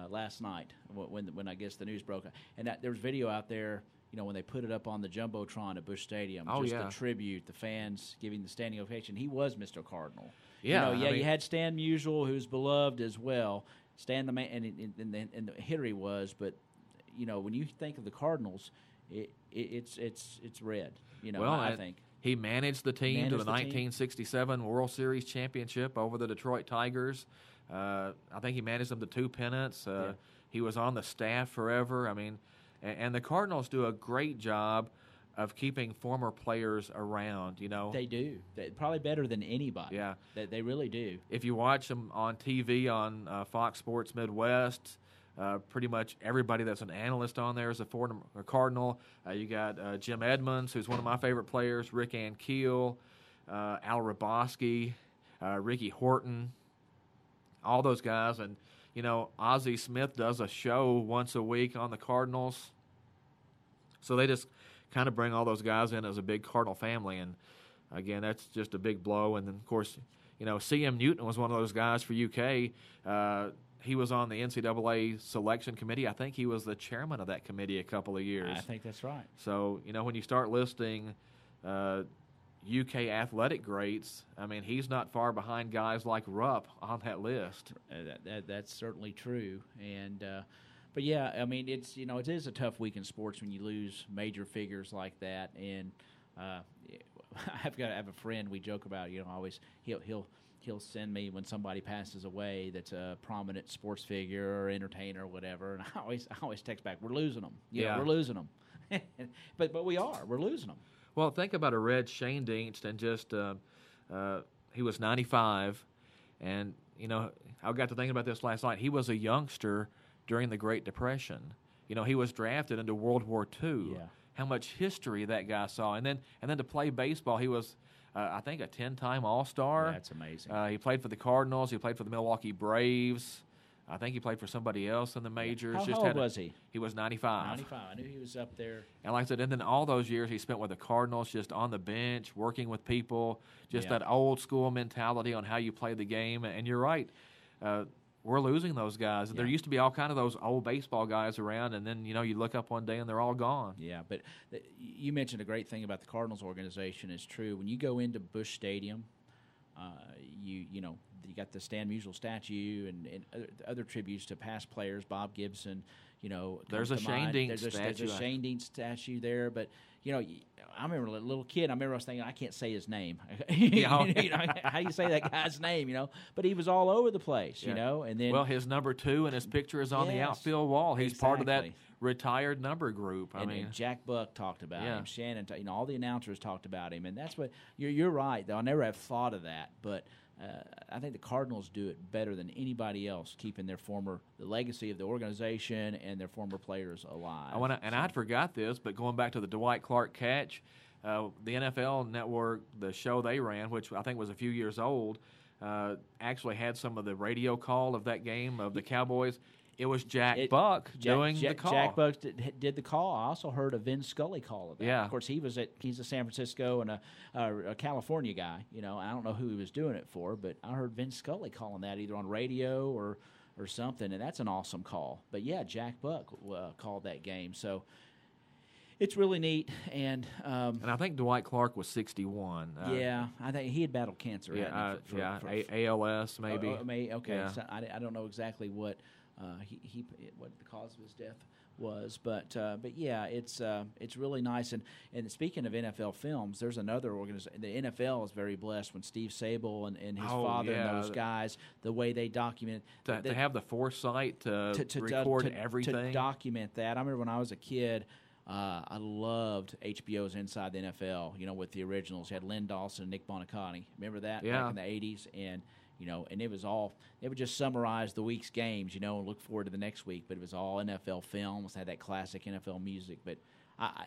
last night when I guess the news broke, and there was video out there. When they put it up on the Jumbotron at Busch Stadium, the tribute, the fans giving the standing ovation. He was Mr. Cardinal. Yeah, you had Stan Musial, who's beloved as well. Stan the man, and the hitter he was, but when you think of the Cardinals, it's red. I think he managed the team to the 1967 World Series championship over the Detroit Tigers. I think he managed them to 2 pennants. He was on the staff forever. I mean, and the Cardinals do a great job of keeping former players around. They do. Probably better than anybody. Yeah, they really do. If you watch them on TV on Fox Sports Midwest. Pretty much everybody that's an analyst on there is a former Cardinal. You got Jim Edmonds, who's one of my favorite players, Rick Ankiel, Al Raboski, Ricky Horton, all those guys. And, Ozzie Smith does a show once a week on the Cardinals. So they just kind of bring all those guys in as a big Cardinal family. And, again, that's just a big blow. And then, of course, C.M. Newton was one of those guys for UK. He was on the NCAA selection committee. I think he was the chairman of that committee a couple of years. I think that's right. So, when you start listing UK athletic greats, I mean, he's not far behind guys like Rupp on that list. That's certainly true. And but yeah, I mean, it's it is a tough week in sports when you lose major figures like that. And I have a friend we joke about. Always he'll send me when somebody passes away that's a prominent sports figure or entertainer or whatever, and I always text back, we're losing them. We're losing them. but we're losing them. Well, think about a Red Schoendienst, and just he was 95, and I got to thinking about this last night. He was a youngster during the Great Depression. He was drafted into World War II. Yeah. How much history that guy saw, and then to play baseball, he was. I think a 10-time All-Star. Yeah, that's amazing. He played for the Cardinals. He played for the Milwaukee Braves. I think he played for somebody else in the majors. How old was he? He was 95. 95. I knew he was up there. And like I said, and then all those years he spent with the Cardinals, just on the bench, working with people, just that old-school mentality on how you play the game. And you're right. We're losing those guys. Yeah. There used to be all kind of those old baseball guys around, and then, you look up one day and they're all gone. Yeah, but you mentioned a great thing about the Cardinals organization is true. When you go into Busch Stadium, you got the Stan Musial statue and other tributes to past players, Bob Gibson, There's a Schoendienst statue. There's a Schoendienst statue there, but, I remember a little kid. I was thinking, I can't say his name. How do you say that guy's name? But he was all over the place. And then his number 2 and his picture is on the outfield wall. He's part of that retired number group. I mean, Jack Buck talked about him. Shannon, all the announcers talked about him, and that's what you're right. Though I never have thought of that, but I think the Cardinals do it better than anybody else, keeping the legacy of the organization and their former players alive. I'd forgot this, but going back to the Dwight Clark catch, the NFL Network, the show they ran, which I think was a few years old, actually had some of the radio call of that game of the Cowboys. It was Jack Buck doing the call. Jack Buck did the call. I also heard a Vin Scully call of that. Yeah. Of course, he's a San Francisco and a California guy. I don't know who he was doing it for, but I heard Vin Scully calling that either on radio or something, and that's an awesome call. But, yeah, Jack Buck called that game. So it's really neat. And I think Dwight Clark was 61. I think he had battled cancer. ALS maybe. Okay, yeah. So I don't know exactly what what the cause of his death was, but yeah, it's really nice. And speaking of NFL films, there's another organization. The NFL is very blessed when Steve Sabol and his father and those guys, the way they document to have the foresight to record everything, to document that. I remember when I was a kid. I loved HBO's Inside the NFL, with the originals. You had Len Dawson and Nick Bonicatti. Remember that back in the 80s? And, and it would just summarize the week's games, and look forward to the next week. But it was all NFL films, had that classic NFL music. But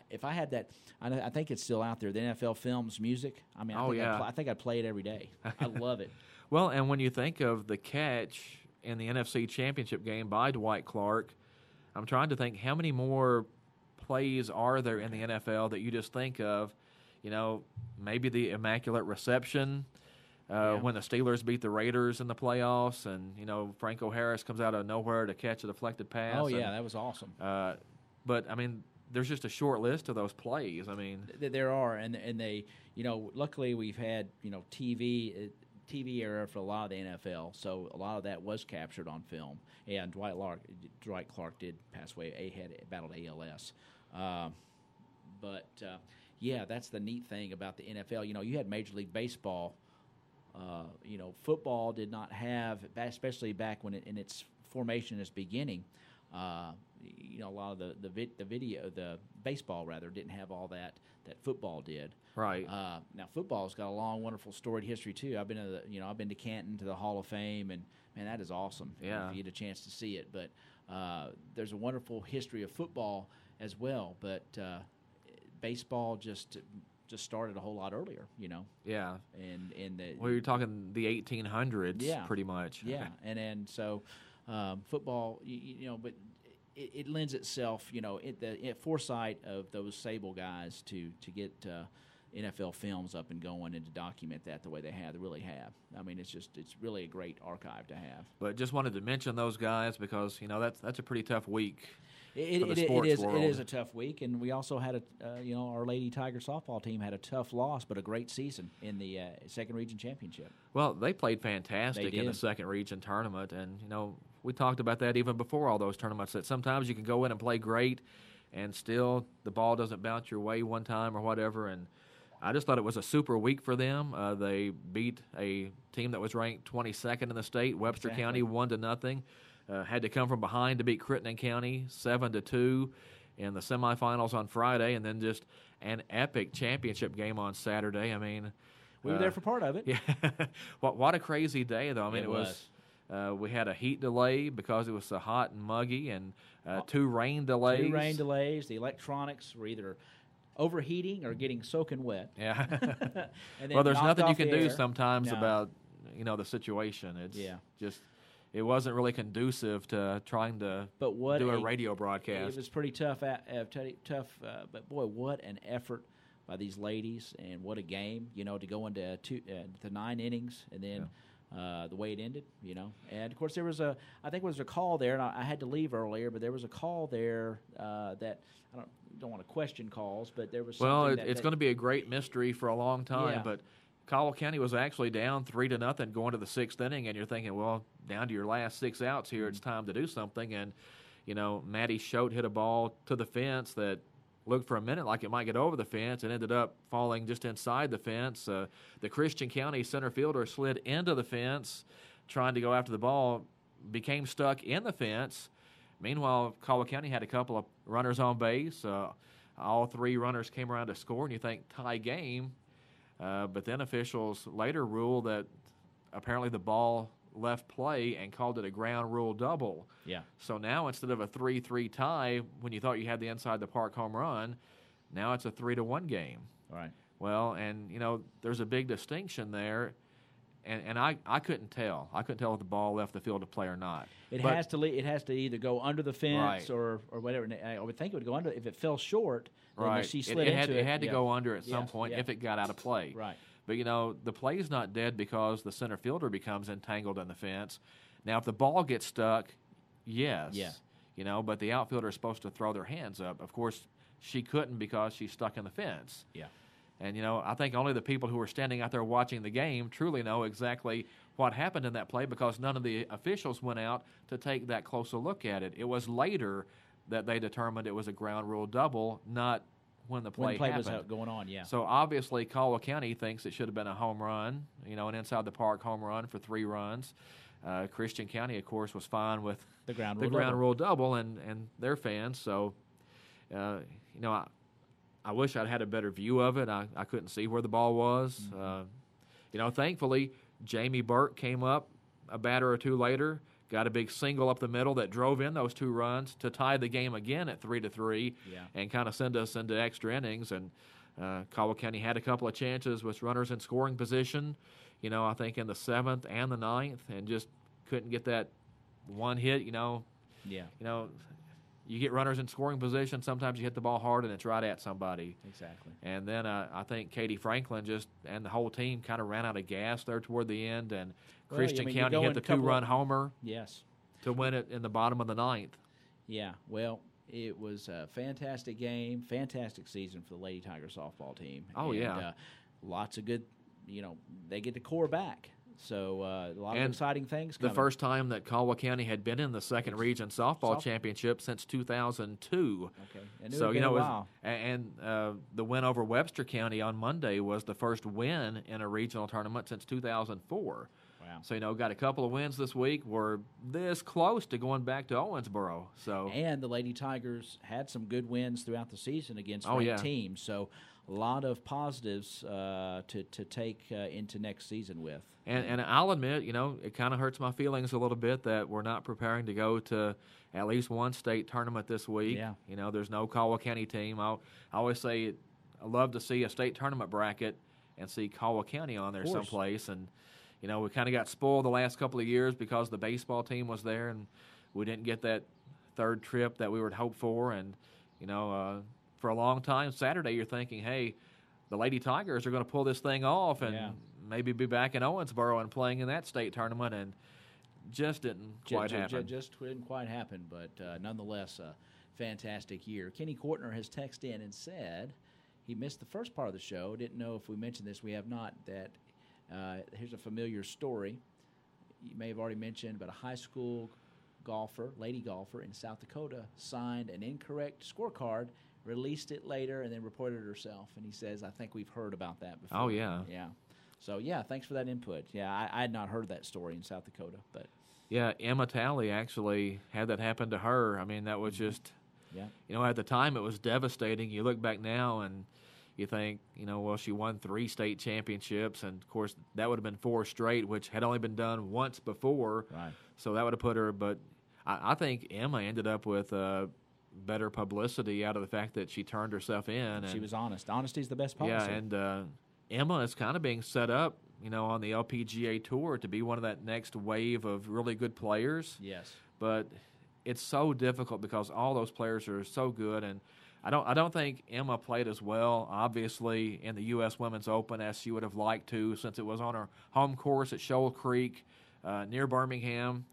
if I had that, I think it's still out there, the NFL films music. I mean, I think I'd play it every day. I love it. Well, and when you think of the catch in the NFC Championship game by Dwight Clark, I'm trying to think how many more plays are there in the NFL that you just think of, maybe the Immaculate Reception when the Steelers beat the Raiders in the playoffs, and, Franco Harris comes out of nowhere to catch a deflected pass. Oh, yeah, that was awesome. But, I mean, there's just a short list of those plays. I mean, there are, and they, luckily we've had, TV era for a lot of the NFL, so a lot of that was captured on film. And Dwight Clark did pass away. He had battled ALS. Yeah, that's the neat thing about the NFL. You had Major League Baseball. Football did not have, especially back when in its formation, its beginning. A lot of the baseball rather didn't have all that football did. Right. Now football's got a long, wonderful storied history too. I've been I've been to Canton to the Hall of Fame, and man, that is awesome. Yeah. If you get a chance to see it, but there's a wonderful history of football as well. But baseball just started a whole lot earlier. Yeah. And you're talking the 1800s, pretty much. Yeah, and so football, but. It lends itself, the foresight of those Sable guys to get NFL films up and going and to document that the way they really have. I mean, it's really a great archive to have. But just wanted to mention those guys because that's a pretty tough week. It is a tough week, and we also had our Lady Tiger softball team had a tough loss, but a great season in the second region championship. Well, they played fantastic in the second region tournament, and we talked about that even before all those tournaments, that sometimes you can go in and play great and still the ball doesn't bounce your way one time or whatever. And I just thought it was a super week for them. They beat a team that was ranked 22nd in the state, Webster County, 1-0. Had to come from behind to beat Crittenden County 7-2 in the semifinals on Friday, and then just an epic championship game on Saturday. I mean, we were there for part of it. Yeah. What a crazy day, though. I mean, it was we had a heat delay because it was so hot and muggy, and 2 rain delays. 2 rain delays. The electronics were either overheating or getting soaking wet. Yeah. And then well, there's nothing you can do air. sometimes about the situation. It's just it wasn't really conducive to trying to do a radio broadcast. It was pretty tough. But boy, what an effort by these ladies, and what a game! To go into the 9 innings, and then. The way it ended, and of course there was I think there was a call there, and I had to leave earlier, but there was a call there that I don't want to question calls, but there was. Well, it's going to be a great mystery for a long time, but Caldwell County was actually down 3-0 going to the 6th inning, and you're thinking, well, down to your last 6 outs here, it's time to do something, and Maddie Schote hit a ball to the fence that looked for a minute like it might get over the fence and ended up falling just inside the fence. The Christian County center fielder slid into the fence trying to go after the ball, became stuck in the fence. Meanwhile, Caldwell County had a couple of runners on base. All 3 runners came around to score, and you think tie game. But then officials later ruled that apparently the ball left play and called it a ground rule double. Yeah. So now instead of a 3-3 tie when you thought you had the inside the park home run, now it's a 3-1 game. All right. Well, and there's a big distinction there, and I couldn't tell. I couldn't tell if the ball left the field to play or not. It has to either go under the fence or whatever. And I would think it would go under. If it fell short, then she slid into it. It had to go under at some point if it got out of play. Right. But, the play is not dead because the center fielder becomes entangled in the fence. Now, if the ball gets stuck, yes. Yeah. But the outfielder is supposed to throw their hands up. Of course, she couldn't because she's stuck in the fence. Yeah. And, I think only the people who were standing out there watching the game truly know exactly what happened in that play because none of the officials went out to take that close a look at it. It was later that they determined it was a ground rule double, not when the play happened. Was going on, yeah. So obviously Caldwell County thinks it should have been a home run, an inside the park home run for 3 runs. Christian County, of course, was fine with the ground rule double and their fans. So you know, I wish I'd had a better view of it. I couldn't see where the ball was. You know, thankfully, Jamie Burke came up a batter or two later, got a big single up the middle that drove in those 2 runs to tie the game again at 3-3 and kind of send us into extra innings. And Caldwell County had a couple of chances with runners in scoring position, you know, I think in the 7th and the 9th, and just couldn't get that one hit, you know. Yeah. You know, you get runners in scoring position, sometimes you hit the ball hard and it's right at somebody. Exactly. And then I think Katie Franklin and the whole team kind of ran out of gas there toward the end, and Christian County hit the 2-run homer to win it in the bottom of the 9th. Yeah, well, it was a fantastic game, fantastic season for the Lady Tiger softball team. Lots of good, you know, they get the core back. So a lot of exciting things coming. The first time that Caldwell County had been in the second region softball championship since 2002. Okay, and so you know, the win over Webster County on Monday was the first win in a regional tournament since 2004. Wow! So you know, got a couple of wins this week. We're this close to going back to Owensboro. So and the Lady Tigers had some good wins throughout the season against ranked teams. So a lot of positives to take into next season with. And I'll admit, you know, it kind of hurts my feelings a little bit that we're not preparing to go to at least one state tournament this week. Yeah. You know, there's no Caldwell County team. I always say I love to see a state tournament bracket and see Caldwell County on there someplace. And, you know, we kind of got spoiled the last couple of years because the baseball team was there and we didn't get that third trip that we would hope for. And, you know, for a long time, Saturday you're thinking, hey, the Lady Tigers are going to pull this thing off and maybe be back in Owensboro and playing in that state tournament, and just didn't quite happen. Just didn't quite happen, but nonetheless, a fantastic year. Kenny Courtner has texted in and said he missed the first part of the show. Didn't know if we mentioned this. We have not. That here's a familiar story. You may have already mentioned, but a high school golfer, lady golfer in South Dakota, signed an incorrect scorecard, released it later, and then reported it herself. And he says, I think we've heard about that before. Oh, yeah. Yeah. So, thanks for that input. Yeah, I had not heard that story in South Dakota. But yeah, Emma Talley actually had that happen to her. I mean, that was just, you know, at the time it was devastating. You look back now and you think, you know, well, she won 3 state championships, and, of course, that would have been 4 straight, which had only been done once before. Right. So that would have put her, but I think Emma ended up with better publicity out of the fact that she turned herself in. And she was honest. Honesty is the best policy. Yeah, and Emma is kind of being set up, you know, on the LPGA Tour to be one of that next wave of really good players. Yes. But it's so difficult because all those players are so good, and I don't think Emma played as well, obviously, in the U.S. Women's Open as she would have liked to, since it was on her home course at Shoal Creek near Birmingham.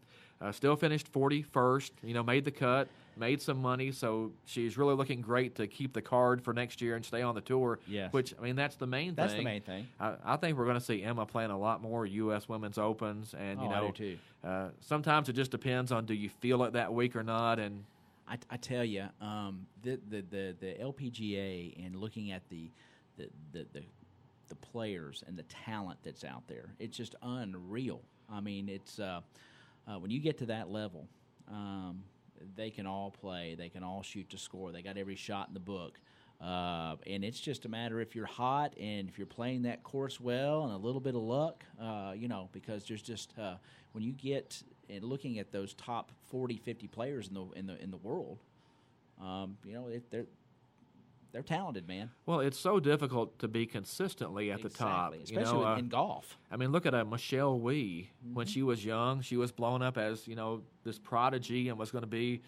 Still finished 41st, you know, made the cut, made some money, so she's really looking great to keep the card for next year and stay on the tour. Yes. Which, I mean, that's the main thing. That's the main thing. I think we're going to see Emma playing a lot more U.S. Women's Opens, and, you know, I do too. Sometimes it just depends on do you feel it that week or not, and I tell you, the LPGA and looking at the players and the talent that's out there, it's just unreal. I mean, it's when you get to that level, they can all play, they can all shoot to score, they got every shot in the book, and it's just a matter if you're hot and if you're playing that course well and a little bit of luck, you know, because there's just when you get and looking at those top 40, 50 players in the world, you know, they're talented, man. Well, it's so difficult to be consistently at the top, especially you know, in golf. I mean, look at Michelle Wee. When she was young, she was blown up as, you know, this prodigy and was going to be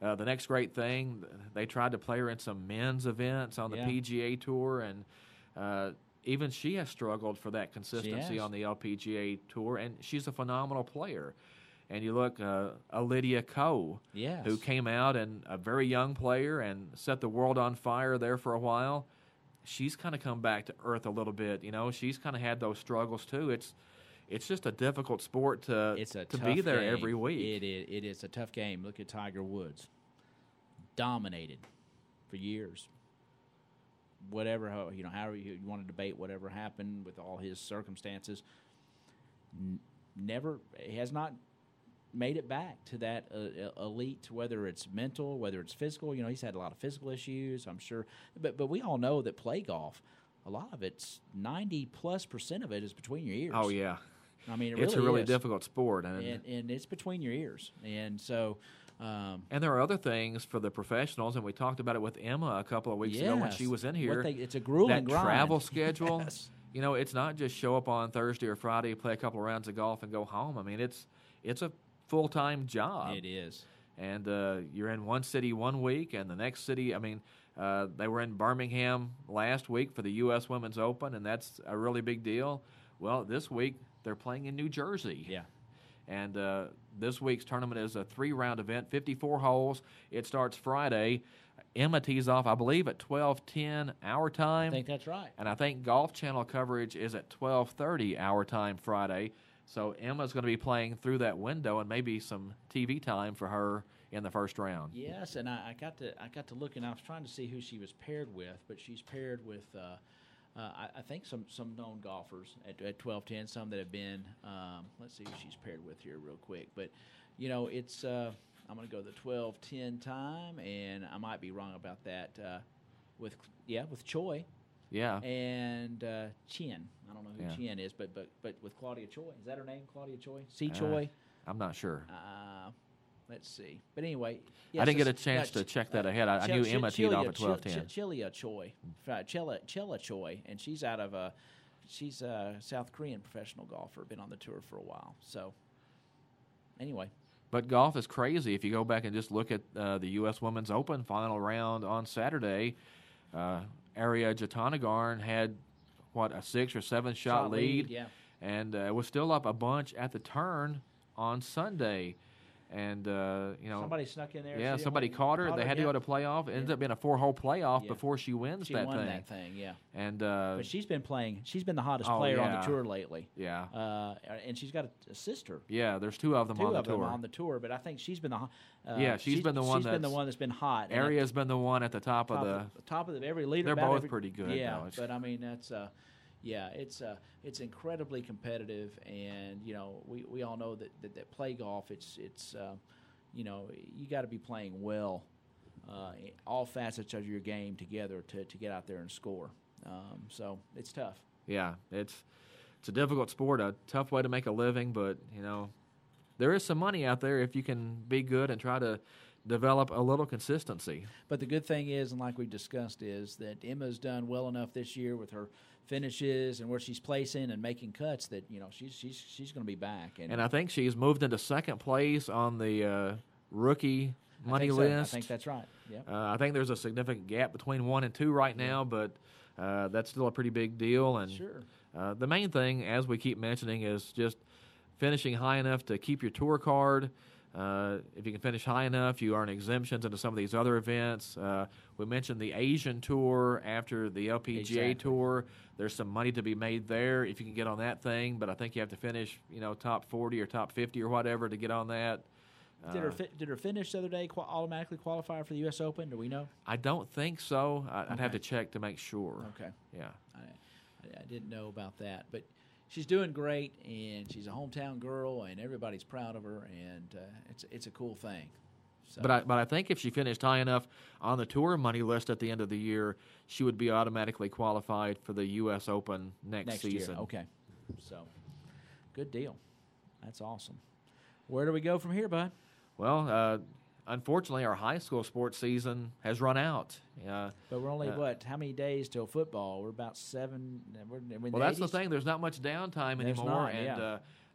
the next great thing. They tried to play her in some men's events on the PGA Tour, and even she has struggled for that consistency on the LPGA Tour, and she's a phenomenal player. And you look, Lydia Ko, who came out and a very young player and set the world on fire there for a while. She's kind of come back to earth a little bit. You know, she's kind of had those struggles too. It's just a difficult sport to be there every week. It is a tough game. Look at Tiger Woods, dominated for years. Whatever, you know, however you want to debate whatever happened with all his circumstances, he has not made it back to that elite, whether it's mental, whether it's physical. You know, he's had a lot of physical issues, I'm sure. But we all know that play golf, a lot of it's 90+% of it is between your ears. Oh, yeah. I mean, it's a really difficult sport. And it's between your ears. And so... and there are other things for the professionals, and we talked about it with Emma a couple of weeks ago when she was in here. It's a grueling grind. Travel schedule. Yes. You know, it's not just show up on Thursday or Friday, play a couple of rounds of golf, and go home. I mean, it's a full-time job. It is. And you're in one city one week, and the next city, I mean, they were in Birmingham last week for the U.S. Women's Open, and that's a really big deal. Well, this week they're playing in New Jersey. Yeah. And this week's tournament is a 3-round event, 54 holes. It starts Friday. Emma tees off, I believe, at 12:10 our time. I think that's right. And I think Golf Channel coverage is at 12:30 our time Friday. So Emma's going to be playing through that window, and maybe some TV time for her in the first round. Yes, and I got to look, and I was trying to see who she was paired with, but she's paired with I think some known golfers at 12:10, some that have been. Let's see who she's paired with here real quick. But you know, it's I'm going to go the 12:10 time, and I might be wrong about that. With Choi. Yeah. And Chin. I don't know who Chin is, but with Claudia Choi. Is that her name, Claudia Choi? Choi? I'm not sure. Let's see. But anyway. I didn't get a chance to check that ahead. I knew Emma teed off at 12:10. Chilla Choi. Chilla Choi. And she's out of she's a South Korean professional golfer, been on the tour for a while. So, anyway. But golf is crazy. If you go back and just look at the U.S. Women's Open final round on Saturday, Arya Jatanagarn had, a 6 or 7 shot lead, and was still up a bunch at the turn on Sunday. And, somebody snuck in there. Yeah, somebody caught her. They had to go to playoff. It ended up being a 4-hole playoff before she wins that thing. She won that thing, yeah. And, but she's been playing. She's been the hottest player on the tour lately. Yeah. And she's got a sister. Yeah, there's 2 of them on the tour. 2 of them on the tour, but I think she's been she's been the one that's been hot. Arya's been the one at the top of every leader. They're both pretty good. Yeah, though. but I mean that's it's incredibly competitive, and you know we all know that play golf it's you know, you got to be playing well, all facets of your game together to get out there and score. So it's tough. Yeah, it's a difficult sport, a tough way to make a living, but you know, there is some money out there if you can be good and try to develop a little consistency. But the good thing is, and like we discussed, is that Emma's done well enough this year with her finishes and where she's placing and making cuts that you know she's going to be back. And I think she's moved into second place on the rookie money list. I think that's right. Yeah. I think there's a significant gap between 1 and 2 right now, but that's still a pretty big deal. And sure. The main thing, as we keep mentioning, is just finishing high enough to keep your tour card. If you can finish high enough, you earn exemptions into some of these other events. We mentioned the Asian Tour after the LPGA Tour. There's some money to be made there if you can get on that thing, but I think you have to finish, top 40 or top 50 or whatever to get on that. Did her finish the other day automatically qualify for the U.S. Open? Do we know? I don't think so. I'd have to check to make sure. Okay. Yeah. I didn't know about that, but she's doing great, and she's a hometown girl, and everybody's proud of her, and it's a cool thing. So. But I think if she finished high enough on the tour money list at the end of the year, she would be automatically qualified for the U.S. Open next season. Year. Okay. So, good deal. That's awesome. Where do we go from here, bud? Well, unfortunately, our high school sports season has run out. But we're only, how many days till football? We're about 7. Well, that's the thing. There's not much downtime anymore.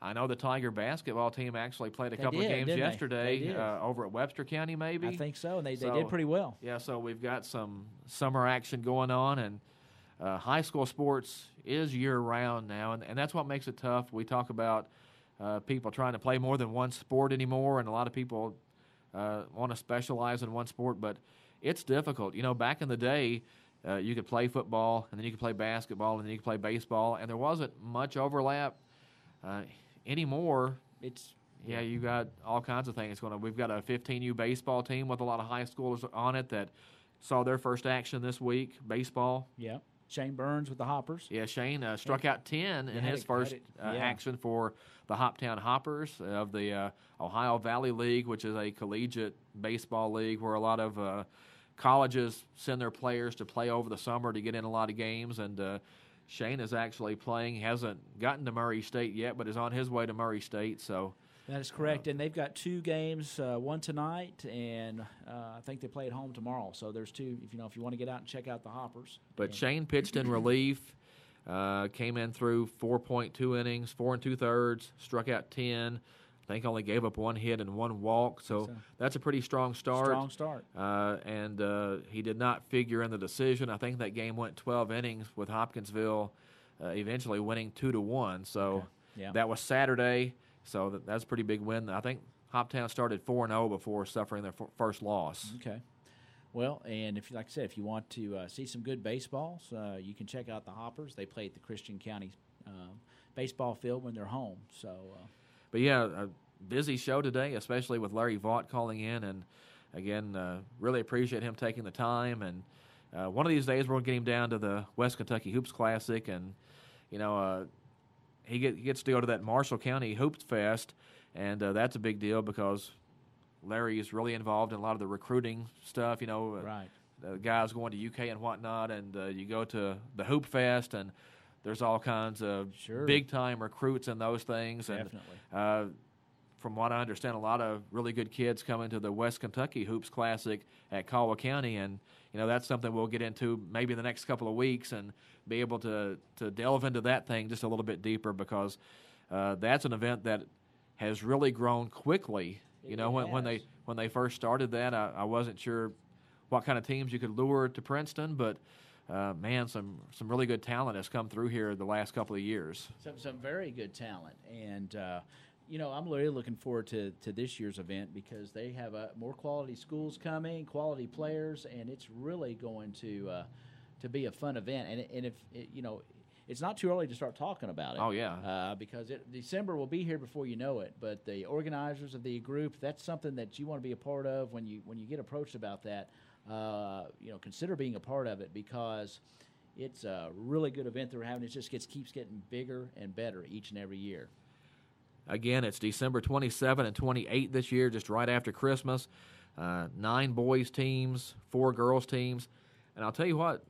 I know the Tiger basketball team actually played a couple of games yesterday over at Webster County, maybe. I think so, and they did pretty well. Yeah, so we've got some summer action going on, and high school sports is year-round now, and that's what makes it tough. We talk about people trying to play more than one sport anymore, and a lot of people want to specialize in one sport, but it's difficult. Back in the day, you could play football, and then you could play basketball, and then you could play baseball, and there wasn't much overlap. Anymore, you got all kinds of things going on. We've got a 15U baseball team with a lot of high schoolers on it that saw their first action this week, baseball. Yeah. Shane Burns with the Hoppers. Yeah, Shane struck out 10 in his first yeah. action for the Hoptown Hoppers of the Ohio Valley League, which is a collegiate baseball league where a lot of colleges send their players to play over the summer to get in a lot of games. And Shane is actually playing. He hasn't gotten to Murray State yet, but is on his way to Murray State. So that is correct, and they've got 2 games, one tonight, and I think they play at home tomorrow. So there's 2. If you want to get out and check out the Hoppers. But Shane pitched in relief, came in through 4.2 innings, 4 2/3, struck out 10. I think only gave up 1 hit and 1 walk. So that's a pretty strong start. Strong start. And he did not figure in the decision. I think that game went 12 innings with Hopkinsville eventually winning 2-1. So that was Saturday. So that's a pretty big win. I think Hoptown started 4-0 before suffering their first loss. Okay. Well, and like I said, if you want to see some good baseballs, you can check out the Hoppers. They play at the Christian County baseball field when they're home. So, but yeah, a busy show today, especially with Larry Vaught calling in, and again, really appreciate him taking the time. And one of these days, we're going to get him down to the West Kentucky Hoops Classic, and he gets to go to that Marshall County Hoops Fest, and that's a big deal because Larry is really involved in a lot of the recruiting stuff. Right. The guys going to UK and whatnot, and you go to the Hoop Fest, and there's all kinds of big-time recruits in those things. Definitely. And from what I understand, a lot of really good kids coming to the West Kentucky Hoops Classic at Caldwell County, and that's something we'll get into maybe in the next couple of weeks and be able to delve into that thing just a little bit deeper, because that's an event that has really grown quickly. When they first started that, I wasn't sure what kind of teams you could lure to Princeton, but man, some really good talent has come through here the last couple of years. Some very good talent, and I'm really looking forward to this year's event because they have more quality schools coming, quality players, and it's really going to be a fun event. And if it's not too early to start talking about it. Oh yeah, because December will be here before you know it. But the organizers of the group, that's something that you want to be a part of. When you get approached about that, consider being a part of it, because it's a really good event they're having. It just keeps getting bigger and better each and every year. Again, it's December 27 and 28 this year, just right after Christmas. 9 boys teams, 4 girls teams. And I'll tell you what,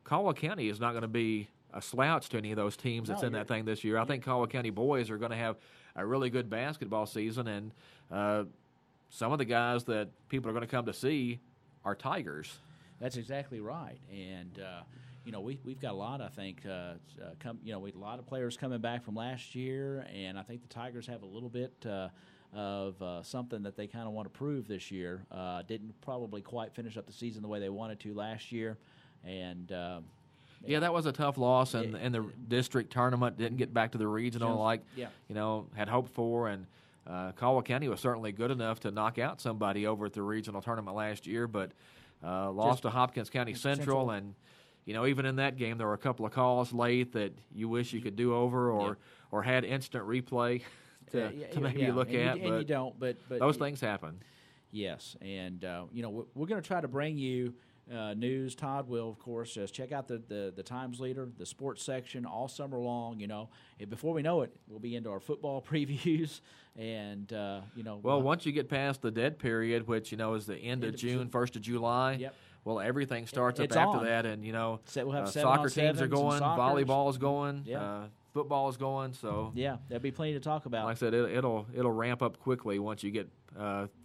Caldwell County is not going to be a slouch to any of those teams that's in that thing this year. I think Caldwell County boys are going to have a really good basketball season, and some of the guys that people are going to come to see are Tigers. That's exactly right, and we've got a lot. I think a lot of players coming back from last year, and I think the Tigers have a little bit of something that they kind of want to prove this year. Didn't probably quite finish up the season the way they wanted to last year, and that was a tough loss, and the district tournament didn't get back to the regional had hoped for, and Caldwell County was certainly good enough to knock out somebody over at the regional tournament last year, but lost to Hopkins County Central, and even in that game there were a couple of calls late that you wish you could do over or had instant replay to maybe look at, but you don't. But those things happen. Yes, and we're going to try to bring you news. Todd will, of course, just check out the Times Leader, the sports section all summer long. And before we know it, we'll be into our football previews, and Well, once you get past the dead period, which is the end of June, 1st of July. Yep. Well, everything starts up It's after on. that, and We'll have soccer teams are 7-on-7s going, and soccer. volleyball is going, Yeah. football is going. So there'll be plenty to talk about. like I said, it'll ramp up quickly once you get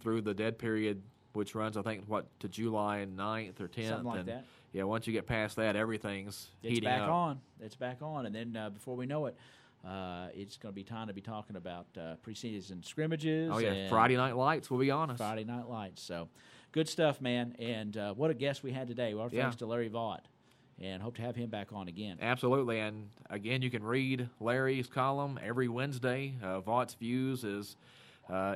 through the dead period, which runs, I think, to July 9th or 10th. Something like that. Yeah, once you get past that, everything's heating back up. on. It's back on, and then before we know it, it's going to be time to be talking about preseason scrimmages. Oh yeah, and Friday Night Lights. We'll be honest. Friday Night Lights. So good stuff, man. And what a guest we had today. Well, thanks to Larry Vaught, and hope to have him back on again. Absolutely, and again, you can read Larry's column every Wednesday. Vaught's Views is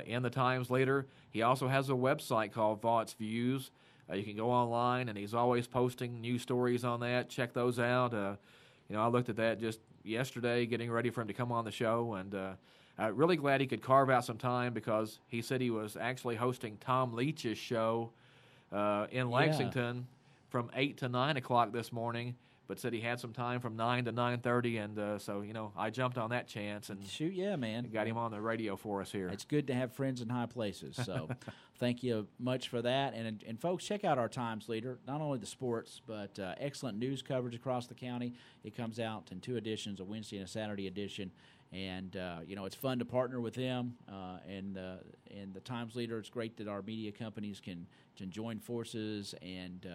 in the Times Leader. He also has a website called Vaught's Views. You can go online, and he's always posting new stories on that. Check those out. I looked at that just yesterday, getting ready for him to come on the show, and really glad he could carve out some time, because he said he was actually hosting Tom Leach's show in Lexington from 8 to 9 o'clock this morning, but said he had some time from 9 to 9:30, and so I jumped on that chance and shoot, yeah, man, got him on the radio for us here. It's good to have friends in high places. So, thank you much for that. And folks, check out our Times Leader. Not only the sports, but excellent news coverage across the county. It comes out in 2 editions, a Wednesday and a Saturday edition. And it's fun to partner with them. And the Times Leader. It's great that our media companies can join forces and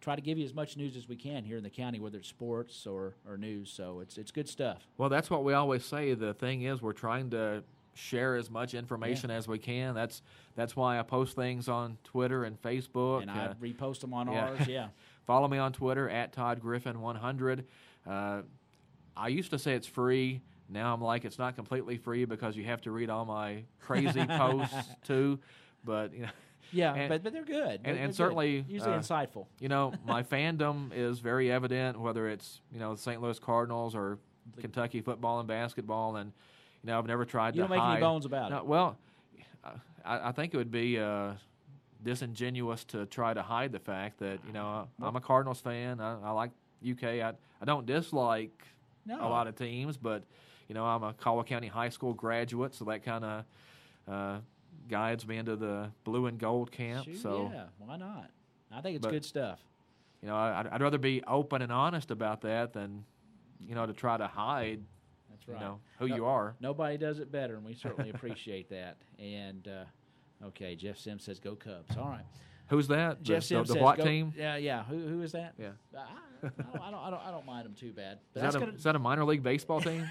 try to give you as much news as we can here in the county, whether it's sports or news. So it's good stuff. Well, that's what we always say. The thing is, we're trying to share as much information as we can. That's why I post things on Twitter and Facebook. And I repost them on ours. Yeah. Follow me on Twitter at Todd Griffin 100. I used to say it's free. Now I'm like, it's not completely free because you have to read all my crazy posts too. But yeah, but they're good. And they're certainly good. Usually insightful. My fandom is very evident, whether it's the St. Louis Cardinals or Kentucky football and basketball, and I've never tried to hide. You don't make any bones about it. Well, I think it would be disingenuous to try to hide the fact that I'm a Cardinals fan. I like UK. I don't dislike a lot of teams, but I'm a Caldwell County High School graduate, so that kind of guides me into the blue and gold camp. Shoot, so yeah, why not? I think it's good stuff. I'd rather be open and honest about that than to try to hide. That's right. Who you are. Nobody does it better, and we certainly appreciate that. And okay, Jeff Sims says go Cubs. All right. Who's that? Jeff Sims the says Vaught go, team? Yeah. Who is that? Yeah. I don't mind them too bad. But is that a minor league baseball team?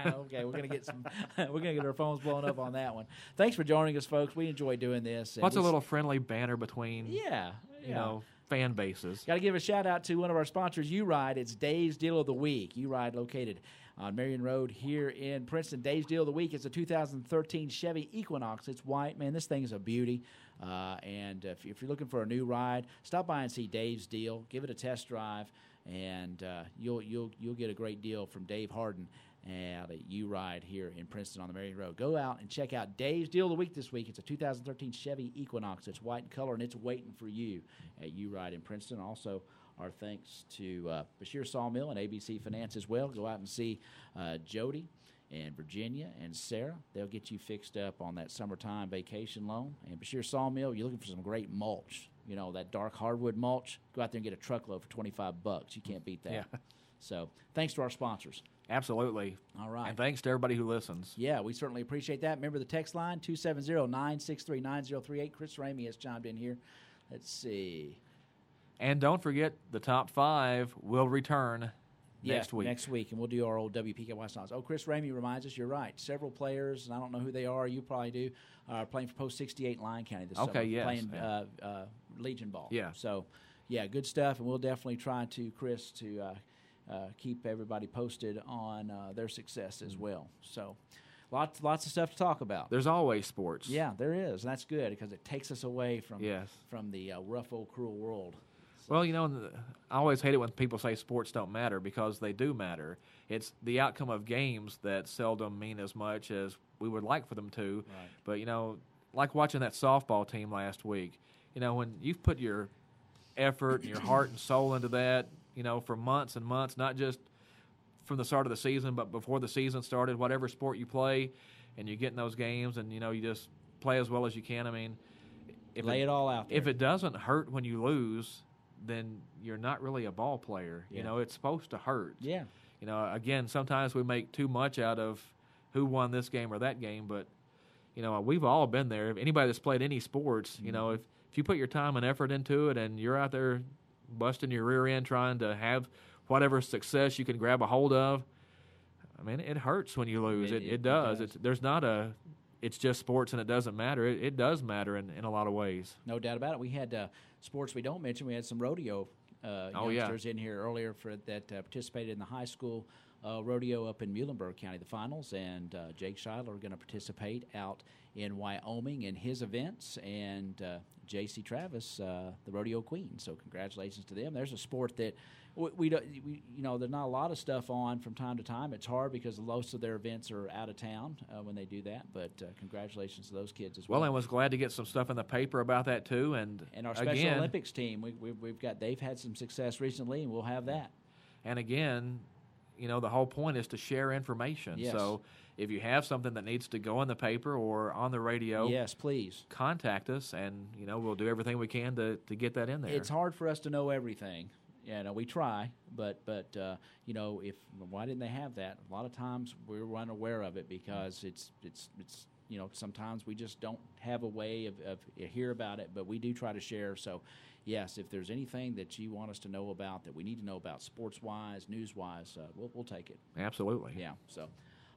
Okay, we're gonna get our phones blown up on that one. Thanks for joining us, folks. We enjoy doing this. What's a little friendly banter between fan bases? Got to give a shout out to one of our sponsors, U-Ride. It's Dave's Deal of the Week. U-Ride located on Marion Road here in Princeton. Dave's Deal of the Week is a 2013 Chevy Equinox. It's white, man. This thing is a beauty. And if you're looking for a new ride, stop by and see Dave's Deal. Give it a test drive, and you'll get a great deal from Dave Harden at U-Ride here in Princeton on the Marion Road. Go out and check out Dave's Deal of the Week this week. It's a 2013 Chevy Equinox. It's white in color, and it's waiting for you at U-Ride in Princeton. Also, our thanks to Bashir Sawmill and ABC Finance as well. Go out and see Jody and Virginia and Sarah. They'll get you fixed up on that summertime vacation loan. And Bashir Sawmill, you're looking for some great mulch. That dark hardwood mulch. Go out there and get a truckload for $25. You can't beat that. Yeah. So thanks to our sponsors. Absolutely. All right. And thanks to everybody who listens. Yeah, we certainly appreciate that. Remember the text line, 270-963-9038. Chris Ramey has chimed in here. Let's see. And don't forget, the top 5 will return next week. Next week, and we'll do our old WPKY songs. Oh, Chris Ramey reminds us, you're right. Several players, and I don't know who they are, you probably do, are playing for Post 68 in Lyon County this summer. Yes. Playing Legion ball. Yeah. So, yeah, good stuff, and we'll definitely try to, Chris, to keep everybody posted on their success as well. So, lots of stuff to talk about. There's always sports. Yeah, there is, and that's good because it takes us away from the rough old cruel world. So. Well, I always hate it when people say sports don't matter because they do matter. It's the outcome of games that seldom mean as much as we would like for them to. Right. But, like watching that softball team last week, when you've put your effort and your heart and soul into that, for months and months, not just from the start of the season, but before the season started, whatever sport you play, and you get in those games and, you just play as well as you can. I mean, lay it all out there. If it doesn't hurt when you lose, then you're not really a ball player. Yeah. It's supposed to hurt. Yeah. Again, sometimes we make too much out of who won this game or that game, but, we've all been there. If anybody that's played any sports, if you put your time and effort into it and you're out there busting your rear end trying to have whatever success you can grab a hold of, I mean, it hurts when you lose. It does. It's just sports and it doesn't matter. It does matter in a lot of ways. No doubt about it. We had sports we don't mention. We had some rodeo youngsters in here earlier that participated in the high school rodeo up in Muhlenberg County, the finals, and Jake Schuyler are going to participate out in Wyoming in his events, and J.C. Travis, the rodeo queen. So congratulations to them. There's a sport that we there's not a lot of stuff on from time to time. It's hard because most of their events are out of town when they do that, but congratulations to those kids as well. Well, I was glad to get some stuff in the paper about that too, and our Special Olympics team, they've had some success recently, and we'll have that. And again, the whole point is to share information. Yes. So if you have something that needs to go in the paper or on the radio, yes, please contact us, and we'll do everything we can to get that in there. It's hard for us to know everything. We try, but if why didn't they have that? A lot of times we're unaware of it because it's sometimes we just don't have a way of hear about it, but we do try to share. So yes, if there's anything that you want us to know about, that we need to know about, sports-wise, news-wise, we'll take it. Absolutely. Yeah. So,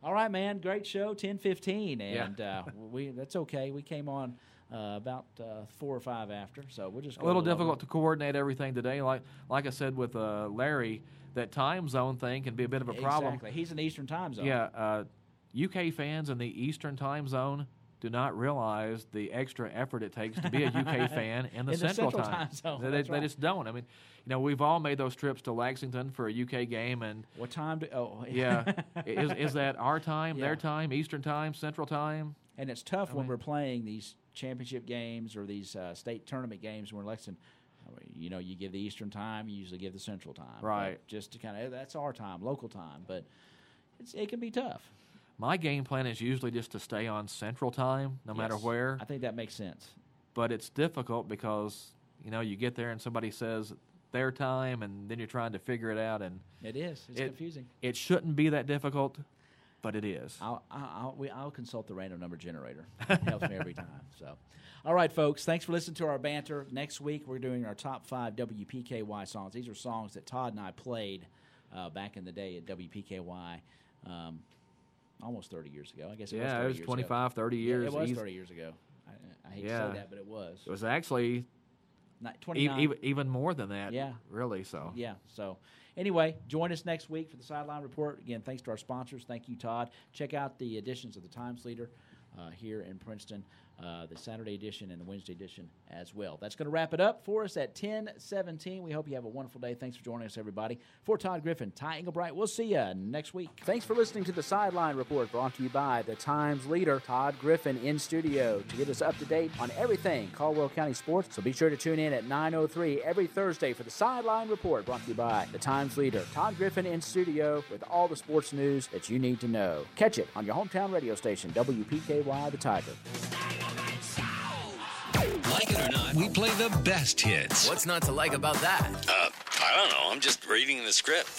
all right, man. Great show, 10:15, and that's okay. We came on about 4 or 5 after, so we'll just go a little difficult to coordinate everything today. Like I said with Larry, that time zone thing can be a bit of a problem. Exactly. He's in the Eastern time zone. Yeah. UK fans in the Eastern time zone do not realize the extra effort it takes to be a UK fan in the Central time zone. They just don't. I mean, we've all made those trips to Lexington for a UK game, and what time? Yeah, is that our time, their time, Eastern time, Central time? And it's tough when we're playing these championship games or these state tournament games when we're in Lexington. You give the Eastern time, you usually give the Central time, right? But just to kind of that's our time, local time, but it can be tough. My game plan is usually just to stay on Central time, no matter where. I think that makes sense. But it's difficult because, you get there and somebody says their time, and then you're trying to figure it out. And it is. It's confusing. It shouldn't be that difficult, but it is. I'll consult the random number generator. It helps me every time. So, all right, folks, thanks for listening to our banter. Next week, we're doing our top 5 WPKY songs. These are songs that Todd and I played back in the day at WPKY. Almost 30 years ago. I guess it was 30 years ago. It was 25, 30 years. Yeah, it was 30 years ago. I hate to say that, but it was. It was actually 29. Even more than that. Yeah. Really, so. Yeah, so anyway, join us next week for the Sideline Report. Again, thanks to our sponsors. Thank you, Todd. Check out the editions of the Times Leader here in Princeton, the Saturday edition and the Wednesday edition as well. That's going to wrap it up for us at 10:17. We hope you have a wonderful day. Thanks for joining us, everybody. For Todd Griffin, Ty Englebright, we'll see you next week. Thanks for listening to the Sideline Report, brought to you by the Times Leader, Todd Griffin, in studio to get us up to date on everything Caldwell County sports. So be sure to tune in at 9:03 every Thursday for the Sideline Report, brought to you by the Times Leader, Todd Griffin, in studio with all the sports news that you need to know. Catch it on your hometown radio station, WPKY The Tiger. Like it or not, we play the best hits. What's not to like about that? I don't know. I'm just reading the script.